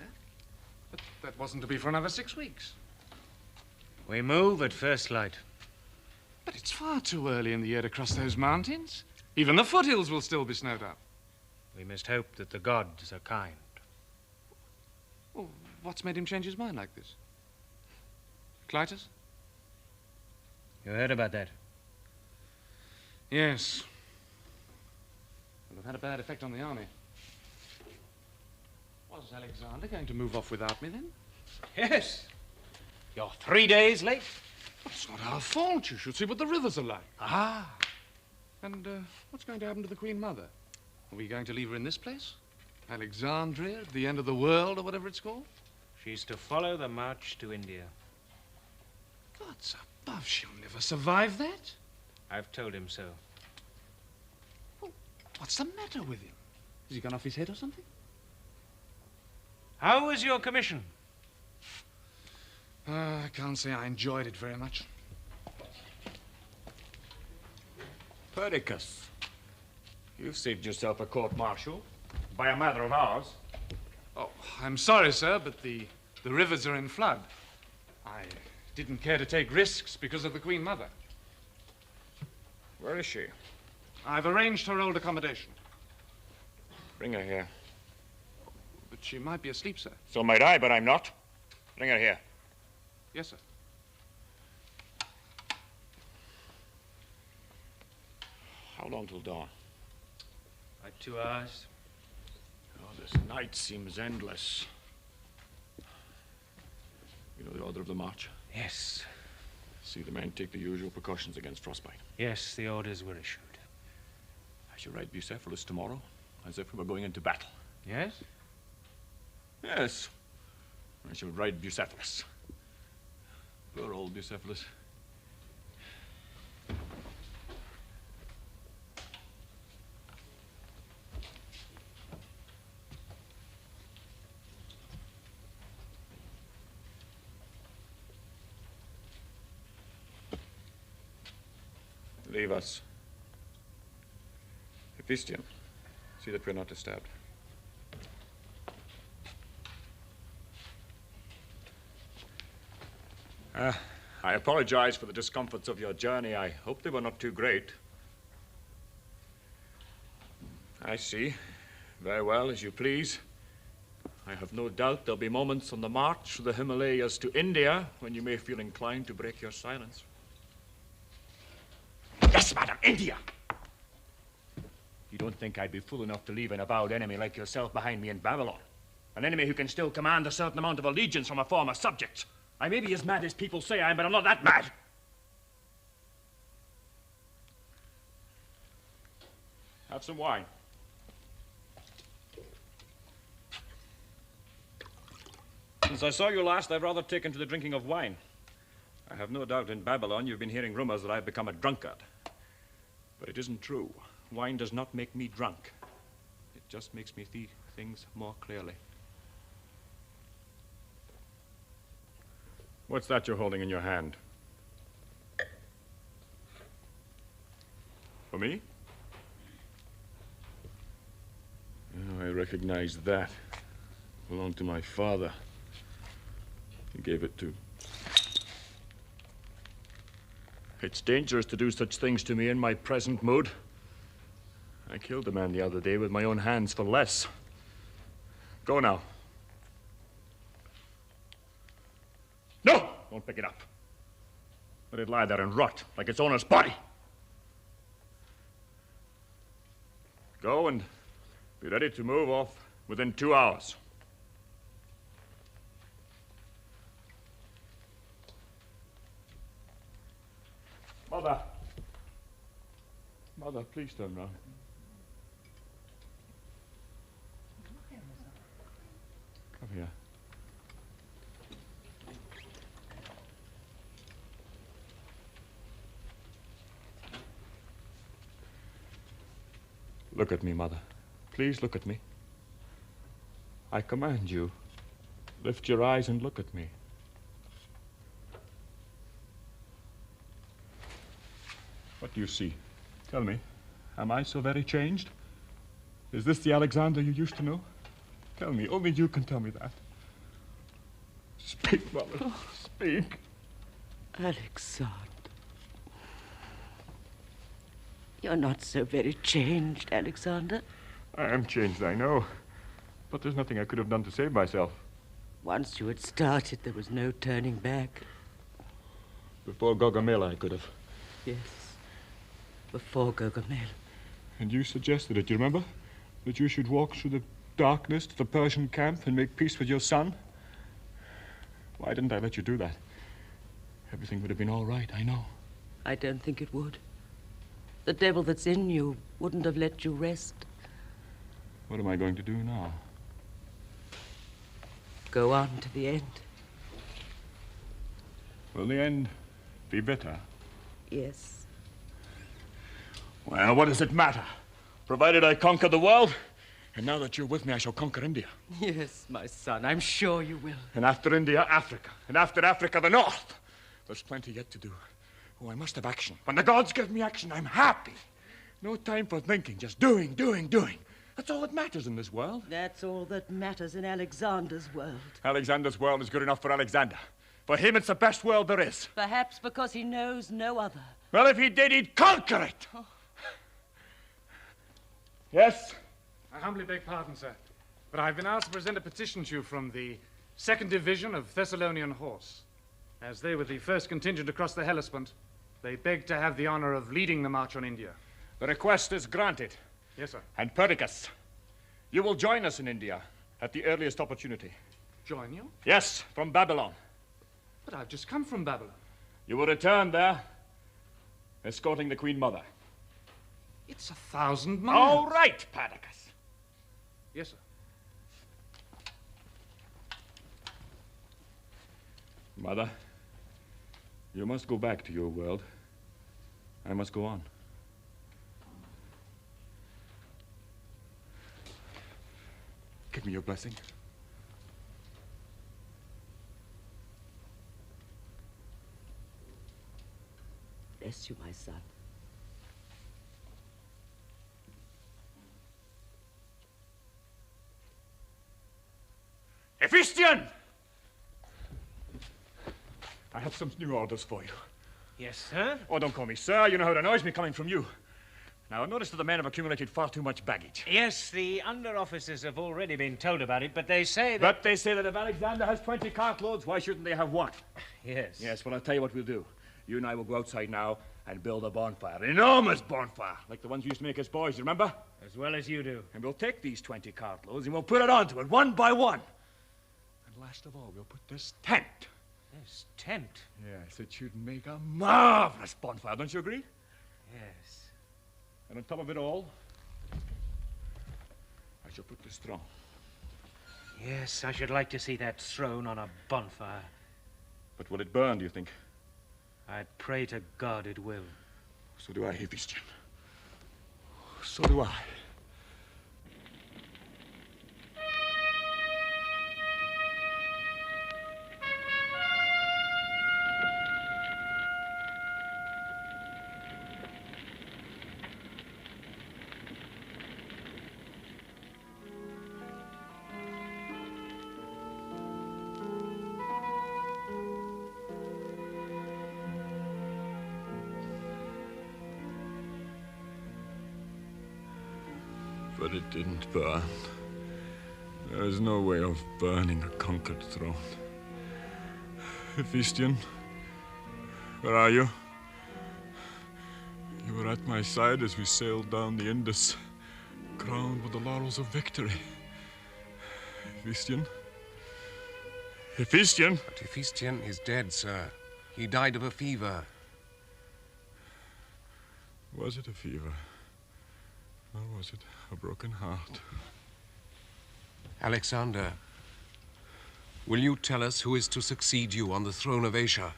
But that wasn't to be for another 6 weeks. We move at first light. But it's far too early in the year to cross those mountains. Even the foothills will still be snowed up. We must hope that the gods are kind. Well, what's made him change his mind like this? Clitus? You heard about that? Yes. It'll have had a bad effect on the army. Was Alexander going to move off without me then? Yes. You're 3 days late. But it's not our fault. You should see what the rivers are like. Ah. And what's going to happen to the Queen Mother? Are we going to leave her in this place? Alexandria, at the end of the world, or whatever it's called? She's to follow the march to India. Gods above, she'll never survive that. I've told him so. Well, what's the matter with him? Has he gone off his head or something? How was your commission? I can't say I enjoyed it very much. Perdiccas. You've saved yourself a court-martial by a matter of hours. Oh, I'm sorry, sir, but the rivers are in flood. I didn't care to take risks because of the Queen Mother. Where is she? I've arranged her old accommodation. Bring her here. But she might be asleep, sir. So might I, but I'm not. Bring her here. Yes, sir. How long till dawn? Like 2 hours. Oh, this night seems endless. You know the order of the march? Yes. See the men take the usual precautions against frostbite. Yes, the orders were issued. I shall ride Bucephalus tomorrow, as if we were going into battle. Yes? Yes. I shall ride Bucephalus. Poor old Bucephalus. Leave us. Hephaestion, see that we're not disturbed. I apologize for the discomforts of your journey. I hope they were not too great. I see. Very well, as you please. I have no doubt there'll be moments on the march through the Himalayas to India when you may feel inclined to break your silence. Yes, madam, India! You don't think I'd be fool enough to leave an avowed enemy like yourself behind me in Babylon? An enemy who can still command a certain amount of allegiance from a former subject. I may be as mad as people say I am, but I'm not that mad. Have some wine. Since I saw you last, I've rather taken to the drinking of wine. I have no doubt in Babylon you've been hearing rumors that I've become a drunkard. But it isn't true. Wine does not make me drunk. It just makes me see things more clearly. What's that you're holding in your hand? For me? Oh, I recognize that. It belonged to my father. He gave it to... It's dangerous to do such things to me in my present mood. I killed a man the other day with my own hands for less. Go now. No! Don't pick it up. Let it lie there and rot like its owner's body. Go and be ready to move off within 2 hours. Mother. Mother, please turn round. Come here. Look at me, Mother. Please look at me. I command you. Lift your eyes and look at me. What do you see? Tell me. Am I so very changed? Is this the Alexander you used to know? Tell me. Only you can tell me that. Speak, Mother. Oh. Speak. Alexander. You're not so very changed, Alexander. I am changed, I know. But there's nothing I could have done to save myself. Once you had started, there was no turning back. Before Gaugamela, I could have. Yes. Before Gaugamela. And you suggested it, you remember? That you should walk through the darkness to the Persian camp and make peace with your son? Why didn't I let you do that? Everything would have been all right, I know. I don't think it would. The devil that's in you wouldn't have let you rest. What am I going to do now? Go on to the end. Will the end be bitter? Yes. Well, what does it matter? Provided I conquer the world, and now that you're with me, I shall conquer India. Yes, my son, I'm sure you will. And after India, Africa. And after Africa, the North. There's plenty yet to do. Oh, I must have action. When the gods give me action, I'm happy. No time for thinking, just doing, doing, doing. That's all that matters in this world. That's all that matters in Alexander's world. Alexander's world is good enough for Alexander. For him, it's the best world there is. Perhaps because he knows no other. Well, if he did, he'd conquer it. Oh. Yes? I humbly beg pardon, sir, but I've been asked to present a petition to you from the 2nd Division of Thessalonian Horse. As they were the first contingent across the Hellespont, they beg to have the honor of leading the march on India. The request is granted. Yes, sir. And Perdiccas, you will join us in India at the earliest opportunity. Join you? Yes, from Babylon. But I've just come from Babylon. You will return there, escorting the Queen Mother. It's 1,000 miles. All right, Perdiccas. Yes, sir. Mother, you must go back to your world. I must go on. Give me your blessing. Bless you, my son. Hephaestion! I have some new orders for you. Yes, sir? Oh, don't call me sir. You know how it annoys me coming from you. Now, I've noticed that the men have accumulated far too much baggage. Yes, the under-officers have already been told about it, but they say that... But they say that if Alexander has 20 cartloads, why shouldn't they have one? Yes. Yes, well, I'll tell you what we'll do. You and I will go outside now and build a bonfire. An enormous bonfire, like the ones we used to make as boys, you remember? As well as you do. And we'll take these 20 cartloads and we'll put it onto it, one by one. And last of all, we'll put this tent. This tent? Yes, it should make a marvelous bonfire, don't you agree? Yes. And on top of it all, I shall put this throne. Yes, I should like to see that throne on a bonfire. But will it burn, do you think? I'd pray to God it will. So do I, Hephaestion. So do I. But it didn't burn. There is no way of burning a conquered throne. Hephaestion, where are you? You were at my side as we sailed down the Indus, crowned with the laurels of victory. Hephaestion? Hephaestion? But Hephaestion is dead, sir. He died of a fever. Was it a fever? Or was it a broken heart? Alexander, will you tell us who is to succeed you on the throne of Asia?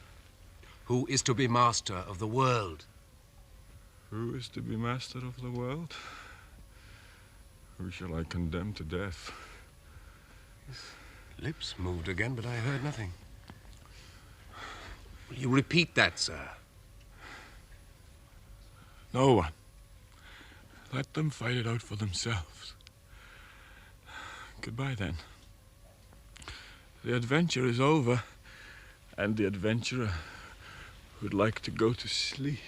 Who is to be master of the world? Who is to be master of the world? Who shall I condemn to death? His lips moved again, but I heard nothing. Will you repeat that, sir? No one. Let them fight it out for themselves. Goodbye, then. The adventure is over, and the adventurer would like to go to sleep.